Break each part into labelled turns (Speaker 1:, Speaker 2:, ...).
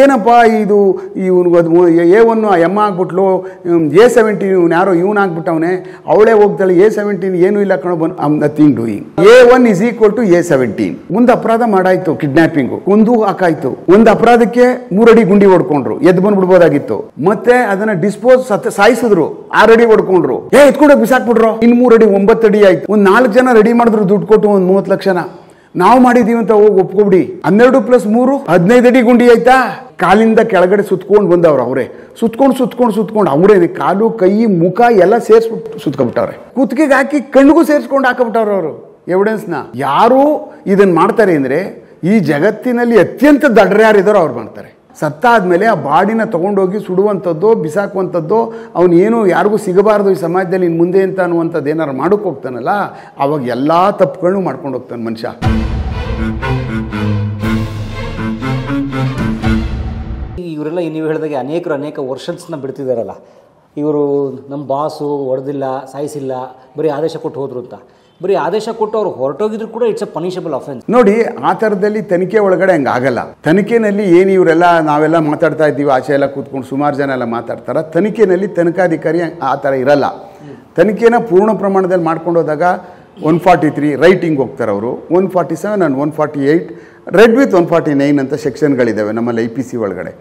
Speaker 1: ಏನಪ್ಪ ಇದು ಇವನು A1 ಎಮ್ಮ ಆಗ್ಬಿಟ್ಲು, A17 ಇವನು ಯಾರೋ ಇವನು ಆಗ್ಬಿಟ್ಟವನೆ, ಅವಳೇ ಹೋಗ್ತಾಳೆ, A17 ಏನೂ ಇಲ್ಲ ಕಣೋ, ನಥಿಂಗ್ ಡೂಯಿಂಗ್. A1 = A17. ಒಂದು ಅಪರಾಧ ಮಾಡಾಯ್ತು, ಕಿಡ್ನಾಪಿಂಗು, ಒಂದು ಹಾಕಾಯ್ತು. ಒಂದು ಅಪರಾಧಕ್ಕೆ 3 ಅಡಿ ಗುಂಡಿ ಹೊಡ್ಕೊಂಡ್ರು, ಎದ್ದು ಬಂದ್ಬಿಡ್ಬೋದಾಗಿತ್ತು. ಮತ್ತೆ ಅದನ್ನ ಡಿಸ್ಪೋಸ್ ಸಾಯಿಸಿದ್ರು, 6 ಅಡಿ ಹೊಡ್ಕೊಂಡ್ರು, ಎತ್ಕೊಂಡು ಬಿಸಾಕ್ಬಿಟ್ರು, ಇನ್ನು 3 ಅಡಿ 9 ಅಡಿ ಆಯ್ತು. ಒಂದು 4 ಜನ ರೆಡಿ ಮಾಡಿದ್ರು, ದುಡ್ಡು ಕೊಟ್ಟು ಒಂದು 30 ಲಕ್ಷನ. ನಾವು ಮಾಡಿದೀವಿ ಅಂತ ಹೋಗಿ ಒಪ್ಕೊಬಿಡಿ. 12 + 3 15 ಅಡಿ ಗುಂಡಿ ಆಯ್ತಾ. ಕಾಲಿಂದ ಕೆಳಗಡೆ ಸುತ್ಕೊಂಡು ಬಂದವ್ರು, ಅವರೇ ಸುತ್ಕೊಂಡು ಅವರೇನೆ ಕಾಲು ಕೈ ಮುಖ ಎಲ್ಲ ಸೇರಿಸ್ಬಿಟ್ಟು ಸುತ್ಕೊಂಡ್ಬಿಟ್ಟವ್ರೆ. ಕುತ್ತಿಗೆಗೆ ಹಾಕಿ ಕಣ್ಣಿಗೂ ಸೇರಿಸ್ಕೊಂಡು ಹಾಕಬಿಟ್ಟವ್ರು ಅವರು ಎವಿಡೆನ್ಸ್ನ. ಯಾರು ಇದನ್ನ ಮಾಡ್ತಾರೆ ಅಂದ್ರೆ ಈ ಜಗತ್ತಿನಲ್ಲಿ ಅತ್ಯಂತ ದಡ್ಡರು ಯಾರಿದಾರೋ ಅವ್ರು ಮಾಡ್ತಾರೆ. ಸತ್ತಾದ್ಮೇಲೆ ಆ ಬಾಡಿನ ತಗೊಂಡೋಗಿ ಸುಡುವಂಥದ್ದು, ಬಿಸಾಕುವಂಥದ್ದು, ಅವನು ಏನು ಯಾರಿಗೂ ಸಿಗಬಾರ್ದು ಈ ಸಮಾಜದಲ್ಲಿ ಇನ್ನು ಮುಂದೆ ಅಂತ ಅನ್ನುವಂಥದ್ದು ಏನಾರು ಮಾಡೋಕೆ ಹೋಗ್ತಾನಲ್ಲ, ಅವಾಗ ಎಲ್ಲ ತಪ್ಪುಗಳನ್ನು ಮಾಡ್ಕೊಂಡು ಹೋಗ್ತಾನೆ ಮನುಷ್ಯ.
Speaker 2: ಇವರೆಲ್ಲ ನೀವು ಹೇಳಿದಾಗೆ ಅನೇಕ ವರ್ಷನ್ಸ್ನ ಬಿಡ್ತಿದ್ದಾರಲ್ಲ, ಇವರು ನಮ್ಮ ಬಾಸು ಹೊಡೆದಿಲ್ಲ, ಸಾಯಿಸಿಲ್ಲ, ಬರೀ ಆದೇಶ ಕೊಟ್ಟು ಹೋದ್ರು ಅಂತ. ಬರೀ ಆದೇಶ ಕೊಟ್ಟು ಅವ್ರು ಹೊರಟೋಗಿದ್ರು ಕೂಡ ಇಟ್ಸ್ ಅ ಪನಿಷಬಲ್ ಅಫೆನ್ಸ್.
Speaker 1: ನೋಡಿ, ಆ ಥರದಲ್ಲಿ ತನಿಖೆ ಒಳಗಡೆ ಹಂಗೆ ಆಗಲ್ಲ. ತನಿಖೆನಲ್ಲಿ ಏನು ಇವರೆಲ್ಲ ನಾವೆಲ್ಲ ಮಾತಾಡ್ತಾ ಇದ್ದೀವಿ, ಆಚೆ ಎಲ್ಲ ಕೂತ್ಕೊಂಡು ಸುಮಾರು ಜನ ಎಲ್ಲ ಮಾತಾಡ್ತಾರೆ. ತನಿಖೆನಲ್ಲಿ ತನಿಖಾಧಿಕಾರಿ ಆ ಥರ ಇರಲ್ಲ. ತನಿಖೆನ ಪೂರ್ಣ ಪ್ರಮಾಣದಲ್ಲಿ ಮಾಡ್ಕೊಂಡು ಹೋದಾಗ 143 ರೈಟಿಂಗ್ ಹೋಗ್ತಾರೆ ಅವರು, 147 and 148 ರೆಡ್ ವಿತ್ 149 ಅಂತ ಸೆಕ್ಷನ್ಗಳಿದ್ದಾವೆ ನಮ್ಮಲ್ಲಿ IPC ಒಳಗಡೆ.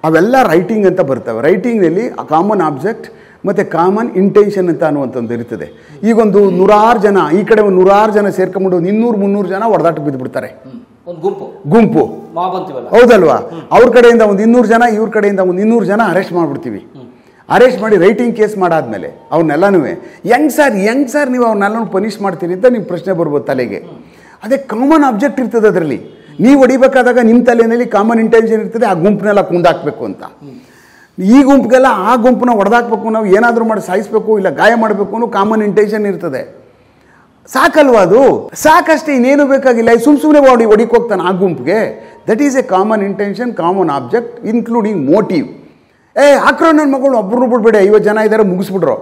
Speaker 1: ಅವೆಲ್ಲ ರೈಟಿಂಗ್ ಅಂತ ಬರ್ತವೆ. ರೈಟಿಂಗ್ನಲ್ಲಿ ಕಾಮನ್ ಆಬ್ಜೆಕ್ಟ್ ಮತ್ತು ಕಾಮನ್ ಇಂಟೆನ್ಷನ್ ಅಂತ ಅನ್ನುವಂಥದ್ದು ಇರ್ತದೆ. ಈಗೊಂದು 100 ಜನ, ಈ ಕಡೆ ಒಂದು 100 ಜನ ಸೇರ್ಕೊಂಡ್ಬಿಟ್ಟು 200-300 ಜನ ಹೊಡೆದಾಟಕ್ಕೆ ಬಿದ್ದುಬಿಡ್ತಾರೆ. ಗುಂಪು ಹೌದಲ್ವಾ? ಅವ್ರ ಕಡೆಯಿಂದ ಒಂದು 200 ಜನ, ಇವ್ರ ಕಡೆಯಿಂದ ಒಂದು 200 ಜನ ಅರೆಸ್ಟ್ ಮಾಡಿಬಿಡ್ತೀವಿ. ಅರೆಸ್ಟ್ ಮಾಡಿ ರೈಟಿಂಗ್ ಕೇಸ್ ಮಾಡಾದ್ಮೇಲೆ ಅವ್ರನ್ನೆಲ್ಲನೂ ಹೆಂಗ್ ಸರ್ ನೀವು ಅವ್ರನ್ನೆಲ್ಲನೂ ಪನಿಷ್ ಮಾಡ್ತೀರಿ ಅಂತ ನಿಮ್ಮ ಪ್ರಶ್ನೆ ಬರ್ಬೋದು ತಲೆಗೆ. ಅದೇ ಕಾಮನ್ ಆಬ್ಜೆಕ್ಟ್ ಇರ್ತದೆ ಅದರಲ್ಲಿ. ನೀವು ಹೊಡಿಬೇಕಾದಾಗ ನಿಮ್ಮ ತಲೆಯಲ್ಲಿ ಕಾಮನ್ ಇಂಟೆನ್ಷನ್ ಇರ್ತದೆ, ಆ ಗುಂಪನ್ನೆಲ್ಲ ಕುಂದಾಕ್ಬೇಕು ಅಂತ. ಈ ಗುಂಪಿಗೆಲ್ಲ ಆ ಗುಂಪನ್ನ ಹೊಡೆದಾಕ್ಬೇಕು, ನಾವು ಏನಾದರೂ ಮಾಡಿ ಸಾಯಿಸ್ಬೇಕು, ಇಲ್ಲ ಗಾಯ ಮಾಡಬೇಕು ಅನ್ನೋ ಕಾಮನ್ ಇಂಟೆನ್ಷನ್ ಇರ್ತದೆ. ಸಾಕಲ್ವಾ ಅದು? ಸಾಕಷ್ಟೇ, ಇನ್ನೇನು ಬೇಕಾಗಿಲ್ಲ. ಸುಮ್ಮನೆ ಹೊಡಿಕ್ ಹೋಗ್ತಾನೆ ಆ ಗುಂಪಿಗೆ. That is a common intention, common object including motive. ಹಾಕ್ರೋ ನನ್ನ ಮಗಳು, ಒಬ್ಬರು ಬಿಡ್ಬೇಡಿ, 50 ಜನ ಇದ್ದಾರೆ ಮುಗಿಸ್ಬಿಡ್ರು.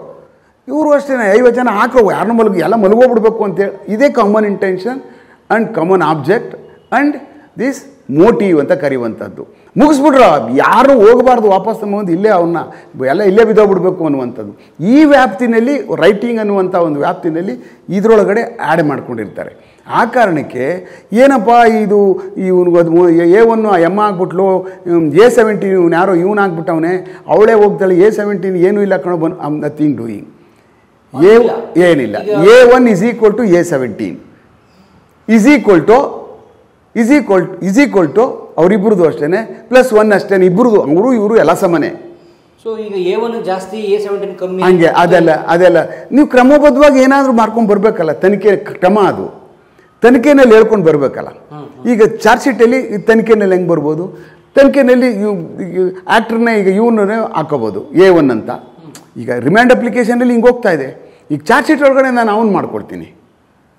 Speaker 1: ಇವರು ಅಷ್ಟೇ 50 ಜನ ಹಾಕ್ರೋ, ಯಾರನ್ನೂ ಎಲ್ಲ ಮಲಗೋಗ್ಬಿಡ್ಬೇಕು ಅಂತೇಳಿ. ಇದೇ common intention and common object and this motive ಅಂತ ಕರೆಯುವಂಥದ್ದು. ಮುಗಿಸ್ಬಿಟ್ರು, ಯಾರು ಹೋಗಬಾರ್ದು ವಾಪಸ್ ಮುಂದೆ, ಇಲ್ಲೇ ಅವನ್ನ ಎಲ್ಲ ಇಲ್ಲೇ ಬಿದ್ದೋಗ್ಬಿಡ್ಬೇಕು ಅನ್ನುವಂಥದ್ದು. ಈ ವ್ಯಾಪ್ತಿನಲ್ಲಿ ರೈಟಿಂಗ್ ಅನ್ನುವಂಥ ಒಂದು ವ್ಯಾಪ್ತಿನಲ್ಲಿ ಇದರೊಳಗಡೆ ಆ್ಯಡ್ ಮಾಡ್ಕೊಂಡಿರ್ತಾರೆ. ಆ ಕಾರಣಕ್ಕೆ ಏನಪ್ಪ ಇದು ಇವನು A1 ಎಮ್ಮ ಆಗ್ಬಿಟ್ಲು, A17 ಇವನು ಯಾರೋ ಇವನು ಆಗ್ಬಿಟ್ಟವನೆ, ಅವಳೇ ಹೋಗ್ತಾಳೆ, A17 ಏನೂ ಇಲ್ಲ ಕಣೋ, ನಥಿಂಗ್ ಡೂಯಿಂಗ್. ಏನಿಲ್ಲ. A1 = A17 = ಅವರಿಬ್ಬರದು ಅಷ್ಟೇ +1 ಅಷ್ಟೇ, ಇಬ್ಬರದು, ಅವರು ಇವರು ಎಲ್ಲ ಸಮನೆ.
Speaker 2: ಸೊ ಈಗ A1 ಜಾಸ್ತಿ, A17 ಕಮ್ಮಿ,
Speaker 1: ಹಂಗೆ ಅದೆಲ್ಲ ನೀವು ಕ್ರಮಬದ್ಧವಾಗಿ ಏನಾದರೂ ಮಾಡ್ಕೊಂಡು ಬರಬೇಕಲ್ಲ. ತನಿಖೆ ಕ್ರಮ ಅದು ತನಿಖೆನಲ್ಲಿ ಹೇಳ್ಕೊಂಡು ಬರಬೇಕಲ್ಲ. ಈಗ ಚಾರ್ಜ್ ಶೀಟಲ್ಲಿ ತನಿಖೆನಲ್ಲಿ ಹೆಂಗೆ ಬರ್ಬೋದು? ತನಿಖೆನಲ್ಲಿ ಆ್ಯಕ್ಟ್ರನ್ನ ಈಗ ಇವನ್ನೇ ಹಾಕೋಬೋದು A1 ಅಂತ. ಈಗ ರಿಮ್ಯಾಂಡ್ ಅಪ್ಲಿಕೇಶನಲ್ಲಿ ಹಿಂಗೆ ಹೋಗ್ತಾ ಇದೆ. ಈಗ ಚಾರ್ಜ್ ಶೀಟ್ ಒಳಗಡೆ ನಾನು ಅವನು ಮಾಡ್ಕೊಳ್ತೀನಿ,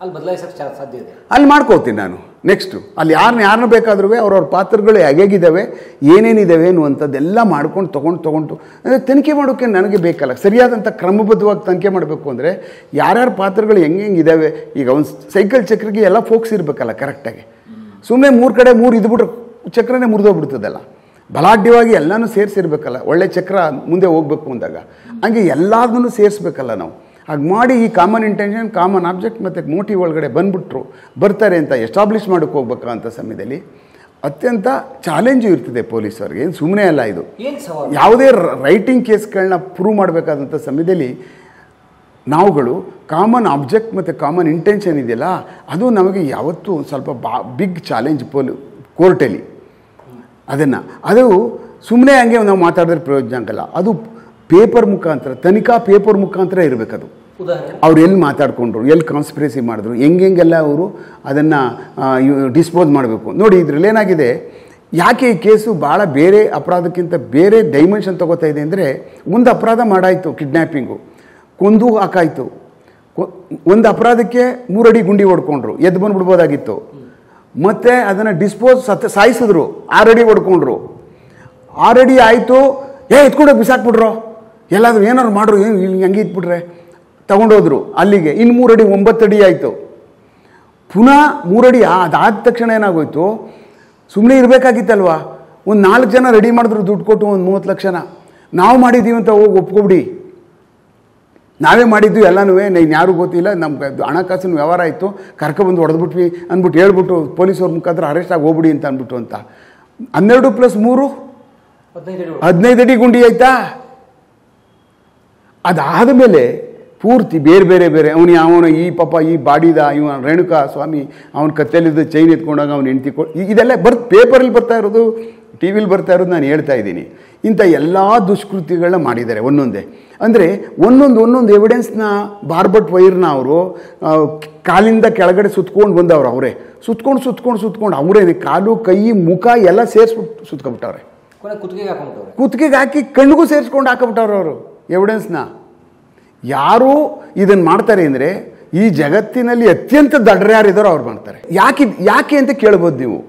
Speaker 2: ಅಲ್ಲಿ ಬದಲಾಯಿಸೋಕ್ಕೆ ಸಾಧ್ಯ ಇದೆ,
Speaker 1: ಅಲ್ಲಿ ಮಾಡ್ಕೋತೀನಿ ನಾನು. ನೆಕ್ಸ್ಟು ಅಲ್ಲಿ ಯಾರನ್ನ ಬೇಕಾದ್ರೂ ಅವ್ರವ್ರ ಪಾತ್ರಗಳು ಹೇಗಿದ್ದಾವೆ, ಏನೇನಿದ್ದಾವೆ ಅನ್ನುವಂಥದ್ದೆಲ್ಲ ಮಾಡ್ಕೊಂಡು ತೊಗೊಂಡು ಅಂದರೆ ತನಿಖೆ ಮಾಡೋಕ್ಕೆ ನನಗೆ ಬೇಕಲ್ಲ. ಸರಿಯಾದಂಥ ಕ್ರಮಬದ್ಧವಾಗಿ ತನಿಖೆ ಮಾಡಬೇಕು ಅಂದರೆ ಯಾರ್ಯಾರ ಪಾತ್ರಗಳು ಹೆಂಗಿದ್ದಾವೆ. ಈಗ ಒಂದು ಸೈಕಲ್ ಚಕ್ರಿಗೆ ಎಲ್ಲ ಫೋಕ್ಸ್ ಇರಬೇಕಲ್ಲ ಕರೆಕ್ಟಾಗಿ. ಸುಮ್ಮನೆ 3 ಕಡೆ 3 ಇದ್ಬಿಟ್ರೆ ಚಕ್ರನೇ ಮುರಿದೋಗ್ಬಿಡ್ತದಲ್ಲ. ಬಲಾಢ್ಯವಾಗಿ ಎಲ್ಲನೂ ಸೇರಿಸಿರ್ಬೇಕಲ್ಲ. ಒಳ್ಳೆ ಚಕ್ರ ಮುಂದೆ ಹೋಗ್ಬೇಕು ಅಂದಾಗ ಹಂಗೆ ಎಲ್ಲದನ್ನೂ ಸೇರಿಸ್ಬೇಕಲ್ಲ ನಾವು. ಹಾಗೆ ಮಾಡಿ ಈ ಕಾಮನ್ ಇಂಟೆನ್ಷನ್, ಕಾಮನ್ ಆಬ್ಜೆಕ್ಟ್ ಮತ್ತು ಮೋಟಿವ್ ಒಳಗಡೆ ಬರ್ತಾರೆ ಅಂತ ಎಸ್ಟಾಬ್ಲಿಷ್ ಮಾಡೋಕ್ಕೆ ಹೋಗ್ಬೇಕಂತ ಸಮಯದಲ್ಲಿ ಅತ್ಯಂತ ಚಾಲೆಂಜು ಇರ್ತದೆ ಪೊಲೀಸವ್ರಿಗೆ. ಏನು ಸುಮ್ಮನೆ ಅಲ್ಲ ಇದು. ಯಾವುದೇ ರೈಟಿಂಗ್ ಕೇಸ್ಗಳನ್ನ ಪ್ರೂವ್ ಮಾಡಬೇಕಾದಂಥ ಸಮಯದಲ್ಲಿ ನಾವುಗಳು ಕಾಮನ್ ಆಬ್ಜೆಕ್ಟ್ ಮತ್ತು ಕಾಮನ್ ಇಂಟೆನ್ಷನ್ ಇದೆಯಲ್ಲ, ಅದು ನಮಗೆ ಯಾವತ್ತೂ ಸ್ವಲ್ಪ ಬಿಗ್ ಚಾಲೆಂಜ್ ಕೋರ್ಟಲ್ಲಿ. ಅದು ಸುಮ್ಮನೆ ಹಂಗೆ ನಾವು ಮಾತಾಡಿದ್ರೆ ಪ್ರಯೋಜನ ಆಗಲ್ಲ. ಅದು ಪೇಪರ್ ಮುಖಾಂತರ, ತನಿಖಾ ಪೇಪರ್ ಮುಖಾಂತರ ಇರಬೇಕದು. ಅವ್ರು ಎಲ್ಲಿ ಮಾತಾಡಿಕೊಂಡ್ರು, ಎಲ್ಲಿ ಕಾನ್ಸ್ಪಿರಸಿ ಮಾಡಿದ್ರು, ಹೆಂಗೆಲ್ಲ ಅವರು ಅದನ್ನು ಡಿಸ್ಪೋಸ್ ಮಾಡಬೇಕು. ನೋಡಿ ಇದರಲ್ಲಿ ಏನಾಗಿದೆ, ಯಾಕೆ ಈ ಕೇಸು ಭಾಳ ಬೇರೆ ಅಪರಾಧಕ್ಕಿಂತ ಬೇರೆ ಡೈಮೆನ್ಷನ್ ತೊಗೋತಾ ಇದೆ ಅಂದರೆ, ಒಂದು ಅಪರಾಧ ಮಾಡಾಯಿತು, ಕಿಡ್ನ್ಯಾಪಿಂಗು, ಕೊಂದು ಹಾಕಾಯಿತು. ಒಂದು ಅಪರಾಧಕ್ಕೆ 3 ಅಡಿ ಗುಂಡಿ ಹೊಡ್ಕೊಂಡ್ರು, ಎದ್ದು ಬಂದುಬಿಡ್ಬೋದಾಗಿತ್ತು. ಮತ್ತು ಅದನ್ನು ಡಿಸ್ಪೋಸ್ ಸಾಯಿಸಿದ್ರು, 6 ಅಡಿ ಹೊಡ್ಕೊಂಡ್ರು. 6 ಅಡಿ ಆಯಿತು, ಎತ್ಕೊಂಡೋಗಿ ಬಿಸಾಕ್ಬಿಟ್ರು, ಎಲ್ಲಾದರೂ ಏನಾದ್ರು ಮಾಡ್ರು, ಏನು ಇಲ್ಲಿ ಹಂಗೆ ಇಟ್ಬಿಟ್ರೆ ತಗೊಂಡೋದ್ರು ಅಲ್ಲಿಗೆ. ಇನ್ನು 3 ಅಡಿ 9 ಅಡಿ ಆಯಿತು. ಪುನಃ 3 ಅಡಿ ಅದಾದ ತಕ್ಷಣ ಏನಾಗೋಯ್ತು, ಸುಮ್ಮನೆ ಇರಬೇಕಾಗಿತ್ತಲ್ವ, ಒಂದು 4 ಜನ ರೆಡಿ ಮಾಡಿದ್ರು ದುಡ್ಡು ಕೊಟ್ಟು ಒಂದು 30 ಲಕ್ಷನ. ನಾವು ಮಾಡಿದ್ದೀವಿ ಅಂತ ಹೋಗಿ ಒಪ್ಕೊಬಿಡಿ, ನಾವೇ ಮಾಡಿದ್ದು ಎಲ್ಲನೂ, ಯಾರೂ ಗೊತ್ತಿಲ್ಲ, ನಮ್ಮ ಹಣಕಾಸಿನ ವ್ಯವಹಾರ ಆಯಿತು, ಕರ್ಕೊಬಂದು ಹೊಡೆದ್ಬಿಟ್ವಿ ಅಂದ್ಬಿಟ್ಟು ಹೇಳ್ಬಿಟ್ಟು ಪೊಲೀಸವ್ರ ಮುಖಾಂತರ ಅರೆಸ್ಟ್ ಆಗಿ ಹೋಗ್ಬಿಡಿ ಅಂತ ಅಂದ್ಬಿಟ್ಟು ಅಂತ. 12 + 3 15 ಅಡಿ ಗುಂಡಿ ಆಯ್ತಾ. ಅದಾದ ಮೇಲೆ ಪೂರ್ತಿ ಬೇರೆ ಬೇರೆ ಬೇರೆ ಅವನು ಈ ಪಾಪ ಈ ಬಾಡಿದ ಇವ ರೇಣುಕಾ ಸ್ವಾಮಿ ಅವನ ಕತ್ತಲಿದ್ದು ಚೈನ್ ಎತ್ಕೊಂಡಾಗ ಅವ್ನು ಹೆಂಡ್ತಿ ಇದೆಲ್ಲ ಪೇಪರಲ್ಲಿ ಬರ್ತಾ ಇರೋದು, ಟಿ ವಿಲಿ ಬರ್ತಾ ಇರೋದು ನಾನು ಹೇಳ್ತಾ ಇದ್ದೀನಿ. ಇಂಥ ಎಲ್ಲ ದುಷ್ಕೃತ್ಯಗಳನ್ನ ಮಾಡಿದ್ದಾರೆ ಒಂದೊಂದೇ. ಅಂದರೆ ಒಂದೊಂದು ಎವಿಡೆನ್ಸ್ನ ಬಾರ್ಬಟ್ ವೈರ್ನ ಅವರು ಕಾಲಿಂದ ಕೆಳಗಡೆ ಸುತ್ಕೊಂಡು ಬಂದವ್ರು, ಅವರೇ ಸುತ್ಕೊಂಡು ಅವರೇನೆ ಕಾಲು ಕೈ ಮುಖ ಎಲ್ಲ ಸೇರಿಸ್ಬಿಟ್ಟು ಸುತ್ಕೊಬಿಟ್ಟವ್ರೆ, ಕುತ್ತಿಗೆಗೆ ಹಾಕಿ ಕಣ್ಣಿಗೂ ಸೇರಿಸ್ಕೊಂಡು ಹಾಕೊಬಿಟ್ಟವ್ರು ಅವರು ಎವಿಡೆನ್ಸ್ನ. ಯಾರು ಇದನ್ನು ಮಾಡ್ತಾರೆ ಅಂದರೆ ಈ ಜಗತ್ತಿನಲ್ಲಿ ಅತ್ಯಂತ ದಡ್ರ ಯಾರಿದ್ದಾರೋ ಅವ್ರು ಮಾಡ್ತಾರೆ. ಯಾಕೆ ಅಂತ ಕೇಳ್ಬೋದು ನೀವು.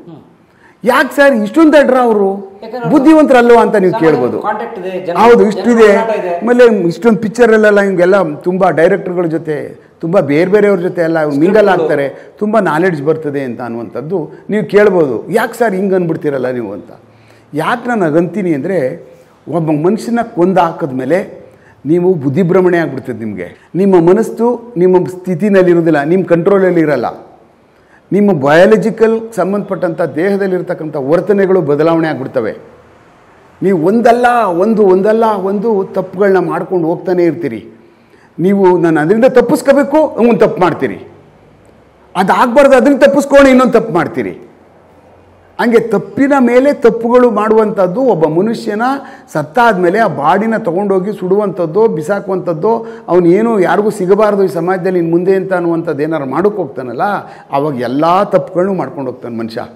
Speaker 1: ಯಾಕೆ ಸರ್ ಇಷ್ಟೊಂದು ದಡ್ರ ಅವರು, ಬುದ್ಧಿವಂತರಲ್ವ ಅಂತ ನೀವು ಕೇಳ್ಬೋದು. ಹೌದು, ಇಷ್ಟಿದೆ. ಆಮೇಲೆ ಇಷ್ಟೊಂದು ಪಿಕ್ಚರಲ್ಲೆಲ್ಲ ಹಿಂಗೆಲ್ಲ ತುಂಬ ಡೈರೆಕ್ಟರ್ಗಳ ಜೊತೆ ತುಂಬ ಬೇರೆ ಬೇರೆಯವ್ರ ಜೊತೆ ಎಲ್ಲ ಮಿಂಗಲ್ ಆಗ್ತಾರೆ, ತುಂಬ ನಾಲೆಡ್ಜ್ ಬರ್ತದೆ ಅಂತ ಅನ್ನುವಂಥದ್ದು ನೀವು ಕೇಳ್ಬೋದು. ಯಾಕೆ ಸರ್ ಹಿಂಗೆ ಅಂದ್ಬಿಡ್ತೀರಲ್ಲ ನೀವು ಅಂತ. ಯಾಕೆ ನಾನು ಅಗಂತೀನಿ ಅಂದರೆ, ಒಬ್ಬ ಮನುಷ್ಯನ ಕೊಂದು ಹಾಕಿದ್ಮೇಲೆ ನೀವು ಬುದ್ಧಿಭ್ರಮಣೆ ಆಗ್ಬಿಡ್ತದೆ ನಿಮಗೆ. ನಿಮ್ಮ ಮನಸ್ಸು ನಿಮ್ಮ ಸ್ಥಿತಿನಲ್ಲಿರೋದಿಲ್ಲ, ನಿಮ್ಮ ಕಂಟ್ರೋಲಲ್ಲಿ ಇರಲ್ಲ. ನಿಮ್ಮ ಬಯಾಲಜಿಕಲ್ ಸಂಬಂಧಪಟ್ಟಂಥ ದೇಹದಲ್ಲಿರ್ತಕ್ಕಂಥ ವರ್ತನೆಗಳು ಬದಲಾವಣೆ ಆಗಿಬಿಡ್ತವೆ. ನೀವು ಒಂದಲ್ಲ ಒಂದು ತಪ್ಪುಗಳನ್ನ ಮಾಡ್ಕೊಂಡು ಹೋಗ್ತಾನೆ ಇರ್ತೀರಿ. ನೀವು ನಾನು ಅದರಿಂದ ತಪ್ಪಿಸ್ಕೋಬೇಕು, ಒಂದು ತಪ್ಪು ಮಾಡ್ತೀರಿ. ಅದಾಗಬಾರ್ದು, ಅದನ್ನು ತಪ್ಪಿಸ್ಕೊಂಡು ಇನ್ನೊಂದು ತಪ್ಪು ಮಾಡ್ತೀರಿ. ಹಂಗೆ ತಪ್ಪಿನ ಮೇಲೆ ತಪ್ಪುಗಳು ಮಾಡುವಂಥದ್ದು ಒಬ್ಬ ಮನುಷ್ಯನ ಸತ್ತಾದ ಮೇಲೆ ಆ ಬಾಡಿನ ತೊಗೊಂಡೋಗಿ ಸುಡುವಂಥದ್ದು, ಬಿಸಾಕುವಂಥದ್ದು, ಅವನು ಏನೂ ಯಾರಿಗೂ ಸಿಗಬಾರ್ದು ಈ ಸಮಾಜದಲ್ಲಿ ಇನ್ನು ಮುಂದೆ ಅಂತ ಅನ್ನುವಂಥದ್ದು ಏನಾರು ಮಾಡೋಕ್ಕೆ ಹೋಗ್ತಾನಲ್ಲ, ಆವಾಗ ಎಲ್ಲ ತಪ್ಪುಗಳನ್ನು ಮಾಡ್ಕೊಂಡು ಹೋಗ್ತಾನೆ ಮನುಷ್ಯ.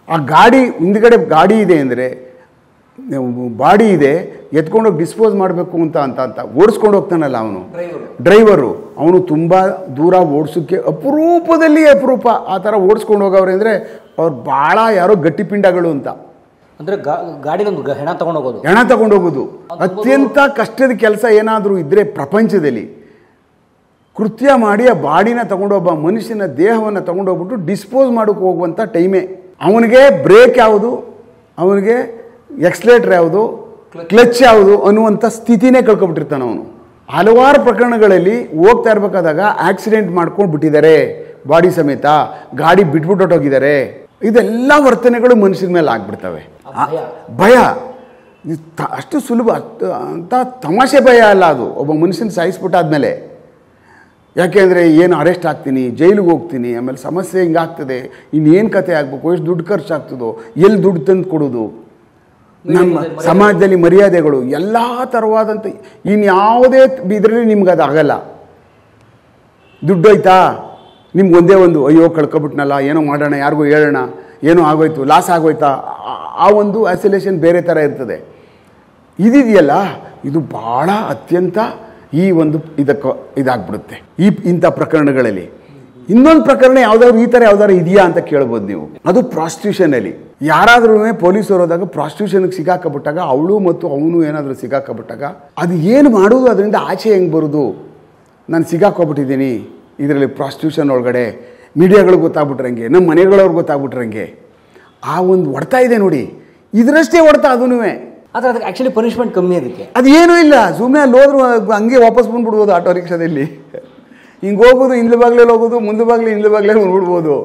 Speaker 1: ಆ ಗಾಡಿ ಹಿಂದ್ಗಡೆ ಗಾಡಿ ಇದೆ ಅಂದರೆ, ಬಾಡಿ ಇದೆ, ಎತ್ಕೊಂಡೋಗಿ ಡಿಸ್ಪೋಸ್ ಮಾಡಬೇಕು ಅಂತ ಓಡಿಸ್ಕೊಂಡು ಹೋಗ್ತಾನಲ್ಲ ಅವನು ಡ್ರೈವರು, ಅವನು ತುಂಬ ದೂರ ಓಡಿಸೋಕ್ಕೆ ಅಪರೂಪ ಆ ಥರ ಓಡಿಸ್ಕೊಂಡು ಹೋಗವ್ರೆ ಅಂದರೆ ಅವ್ರು ಭಾಳ ಯಾರೋ ಗಟ್ಟಿಪಿಂಡಗಳು ಅಂತ.
Speaker 2: ಅಂದರೆ ಗಾಡಿಗೊಂದು ಹೆಣ
Speaker 1: ತಗೊಂಡೋಗೋದು ಅತ್ಯಂತ ಕಷ್ಟದ ಕೆಲಸ ಏನಾದರೂ ಇದ್ದರೆ ಪ್ರಪಂಚದಲ್ಲಿ. ಕೃತ್ಯ ಮಾಡಿ ಆ ಬಾಡಿನ ತಗೊಂಡೊಬ್ಬ ಮನುಷ್ಯನ ದೇಹವನ್ನು ತಗೊಂಡೋಗ್ಬಿಟ್ಟು ಡಿಸ್ಪೋಸ್ ಮಾಡೋಕ್ಕೆ ಹೋಗುವಂಥ ಟೈಮೇ. ಅವನಿಗೆ ಬ್ರೇಕ್ ಯಾವುದು, ಅವನಿಗೆ ಎಕ್ಸ್ಲೇಟರ್ ಯಾವುದು, ಕ್ಲಚ್ ಯಾವುದು ಅನ್ನುವಂಥ ಸ್ಥಿತಿನೇ ಕಳ್ಕೊಬಿಟ್ಟಿರ್ತಾನೆ ಅವನು. ಹಲವಾರು ಪ್ರಕರಣಗಳಲ್ಲಿ ಹೋಗ್ತಾ ಇರಬೇಕಾದಾಗ ಆಕ್ಸಿಡೆಂಟ್ ಮಾಡ್ಕೊಂಡು ಬಿಟ್ಟಿದ್ದಾರೆ, ಬಾಡಿ ಸಮೇತ ಗಾಡಿ ಬಿಟ್ಬಿಟ್ಟೋಗಿದ್ದಾರೆ. ಇದೆಲ್ಲ ವರ್ತನೆಗಳು ಮನುಷ್ಯನ ಮೇಲೆ ಆಗ್ಬಿಡ್ತವೆ. ಭಯ ಅಷ್ಟು ಸುಲಭ ಅಂತ ತಮಾಷೆ ಭಯ ಅಲ್ಲ ಅದು. ಒಬ್ಬ ಮನುಷ್ಯನ ಸಾಯಿಸ್ಬಿಟ್ಟಾದ್ಮೇಲೆ, ಯಾಕೆಂದರೆ ಏನು ಅರೆಸ್ಟ್ ಆಗ್ತೀನಿ, ಜೈಲಿಗೆ ಹೋಗ್ತೀನಿ, ಆಮೇಲೆ ಸಮಸ್ಯೆ ಹಿಂಗಾಗ್ತದೆ, ಇನ್ನೇನು ಕತೆ ಆಗಬೇಕು, ಎಷ್ಟು ದುಡ್ಡು ಖರ್ಚಾಗ್ತದೋ, ಎಲ್ಲಿ ದುಡ್ಡು ತಂದು ಕೊಡೋದು, ನಮ್ಮ ಸಮಾಜದಲ್ಲಿ ಮರ್ಯಾದೆಗಳು ಎಲ್ಲ ಥರವಾದಂಥ ಇನ್ಯಾವುದೇ ಇದರಲ್ಲಿ ನಿಮ್ಗೆ ಅದು ಆಗಲ್ಲ. ದುಡ್ಡು ಹೋಯ್ತಾ, ನಿಮ್ಗೆ ಒಂದೇ ಒಂದು ಅಯ್ಯೋ ಕಳ್ಕೊಬಿಟ್ನಲ್ಲ, ಏನೋ ಮಾಡೋಣ, ಯಾರಿಗೂ ಹೇಳೋಣ, ಏನೋ ಆಗೋಯ್ತು, ಲಾಸ್ ಆಗೋಯ್ತಾ, ಆ ಒಂದು ಆಸಿಲೇಷನ್ ಬೇರೆ ಥರ ಇರ್ತದೆ. ಇದೆಯಲ್ಲ, ಇದು ಭಾಳ ಅತ್ಯಂತ ಈ ಒಂದು ಇದಾಗ್ಬಿಡುತ್ತೆ ಇಂಥ ಪ್ರಕರಣಗಳಲ್ಲಿ. ಇನ್ನೊಂದು ಪ್ರಕರಣ ಯಾವುದಾದ್ರು ಈ ಥರ ಯಾವ್ದಾದ್ರು ಇದೆಯಾ ಅಂತ ಕೇಳ್ಬೋದು ನೀವು. ಅದು ಪ್ರಾಸ್ಟಿಟ್ಯೂಷನಲ್ಲಿ. ಯಾರಾದ್ರೂ ಪೊಲೀಸರು ಹೋದಾಗ ಪ್ರಾಸ್ಟಿಟ್ಯೂಷನ್ಗೆ ಸಿಗಾಕಬಿಟ್ಟಾಗ, ಅವಳು ಮತ್ತು ಅವನು ಏನಾದರೂ ಸಿಗಾಕಬಿಟ್ಟಾಗ ಅದು ಏನು ಮಾಡೋದು, ಅದರಿಂದ ಆಚೆ ಹೆಂಗೆ ಬರೋದು, ನಾನು ಸಿಗಾಕೋಬಿಟ್ಟಿದ್ದೀನಿ ಇದರಲ್ಲಿ ಪ್ರಾಸ್ಟಿಟ್ಯೂಷನ್ ಒಳಗಡೆ, ಮೀಡಿಯಾಗಳಿಗೆ ಗೊತ್ತಾಗ್ಬಿಟ್ರಂಗೆ, ನಮ್ಮ ಮನೆಗಳವ್ರಿಗೆ ಗೊತ್ತಾಗ್ಬಿಟ್ರಂಗೆ, ಆ ಒಂದು ಹೊಡ್ತಾ ಇದೆ ನೋಡಿ, ಇದರಷ್ಟೇ ಹೊಡ್ತಾ ಅದೂ.
Speaker 2: ಆದರೆ ಅದಕ್ಕೆ ಆ್ಯಕ್ಚುಲಿ ಪನಿಷ್ಮೆಂಟ್ ಕಮ್ಮಿ, ಅದಕ್ಕೆ
Speaker 1: ಅದೇನೂ ಇಲ್ಲ. ಸುಮ್ಮನೆ ಅಲ್ಲಿ ಹೋದ್ರು ಹಂಗೆ ವಾಪಸ್ ಬಂದುಬಿಡ್ಬೋದು ಆಟೋ ರಿಕ್ಷಾದಲ್ಲಿ. ಹಿಂಗೆ ಹೋಗೋದು, ಹಿಂದೆ ಬಾಗ್ಲಲ್ಲಿ ಹೋಗೋದು, ಮುಂದೆ ಹಿಂದೆ ಬಾಗ್ಲಲ್ಲಿ ಬಂದ್ಬಿಡ್ಬೋದು.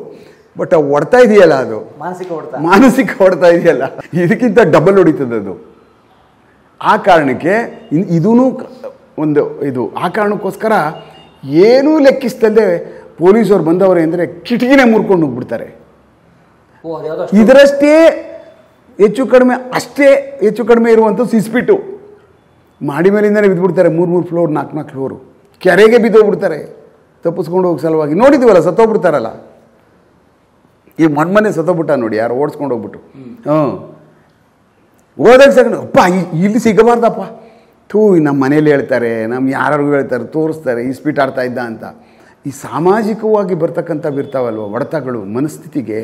Speaker 1: ಬಟ್ ಆ ಹೊಡ್ತಾ ಇದೆಯಲ್ಲ, ಅದು ಮಾನಸಿಕ ಹೊಡ್ತಾ ಇದೆಯಲ್ಲ, ಇದಕ್ಕಿಂತ ಡಬಲ್ ಹೊಡಿತದೆ ಅದು. ಆ ಕಾರಣಕ್ಕೆ ಇದೂ ಒಂದು ಇದು. ಆ ಕಾರಣಕ್ಕೋಸ್ಕರ ಏನೂ ಲೆಕ್ಕಿಸ್ತದೆ ಪೊಲೀಸವ್ರು ಬಂದವರೇ ಅಂದರೆ ಕಿಟಕಿನೇ ಮುರ್ಕೊಂಡು ಹೋಗ್ಬಿಡ್ತಾರೆ. ಇದರಷ್ಟೇ ಹೆಚ್ಚು ಕಡಿಮೆ ಇರುವಂಥದ್ದು ಸಿಸ್ಪಿಟ್ಟು ಮಾಡಿ ಮೇಲಿಂದಲೇ ಬಿದ್ದುಬಿಡ್ತಾರೆ. 3 ಫ್ಲೋರ್ 4 ಫ್ಲೋರು ಕೆರೆಗೆ ಬಿದ್ದೋಗ್ಬಿಡ್ತಾರೆ ತಪ್ಪಿಸ್ಕೊಂಡು ಹೋಗಿ ಸಲುವಾಗಿ. ನೋಡಿದ್ದೀವಲ್ಲ, ಸತ್ತೋಗ್ಬಿಡ್ತಾರಲ್ಲ. ಈ ಮೊನ್ನೆ ಸತ್ತೋಗ್ಬಿಟ್ಟ ನೋಡಿ, ಯಾರು ಓಡಿಸ್ಕೊಂಡು ಹೋಗ್ಬಿಟ್ಟು. ಹೋದಾಗ ಸಾಕು, ಅಪ್ಪ ಇಲ್ಲಿ ಸಿಗಬಾರ್ದಪ್ಪ, ನಮ್ಮ ಮನೇಲಿ ಹೇಳ್ತಾರೆ, ನಮ್ಮ ಯಾರಿಗೂ ಹೇಳ್ತಾರೆ, ತೋರಿಸ್ತಾರೆ, ಈ ಸ್ಪೀಟ್ ಆಡ್ತಾ ಇದ್ದ ಅಂತ. ಈ ಸಾಮಾಜಿಕವಾಗಿ ಬರ್ತಕ್ಕಂಥವು ಇರ್ತಾವಲ್ವ ಹೊಡೆತಗಳು, ಮನಸ್ಥಿತಿಗೆ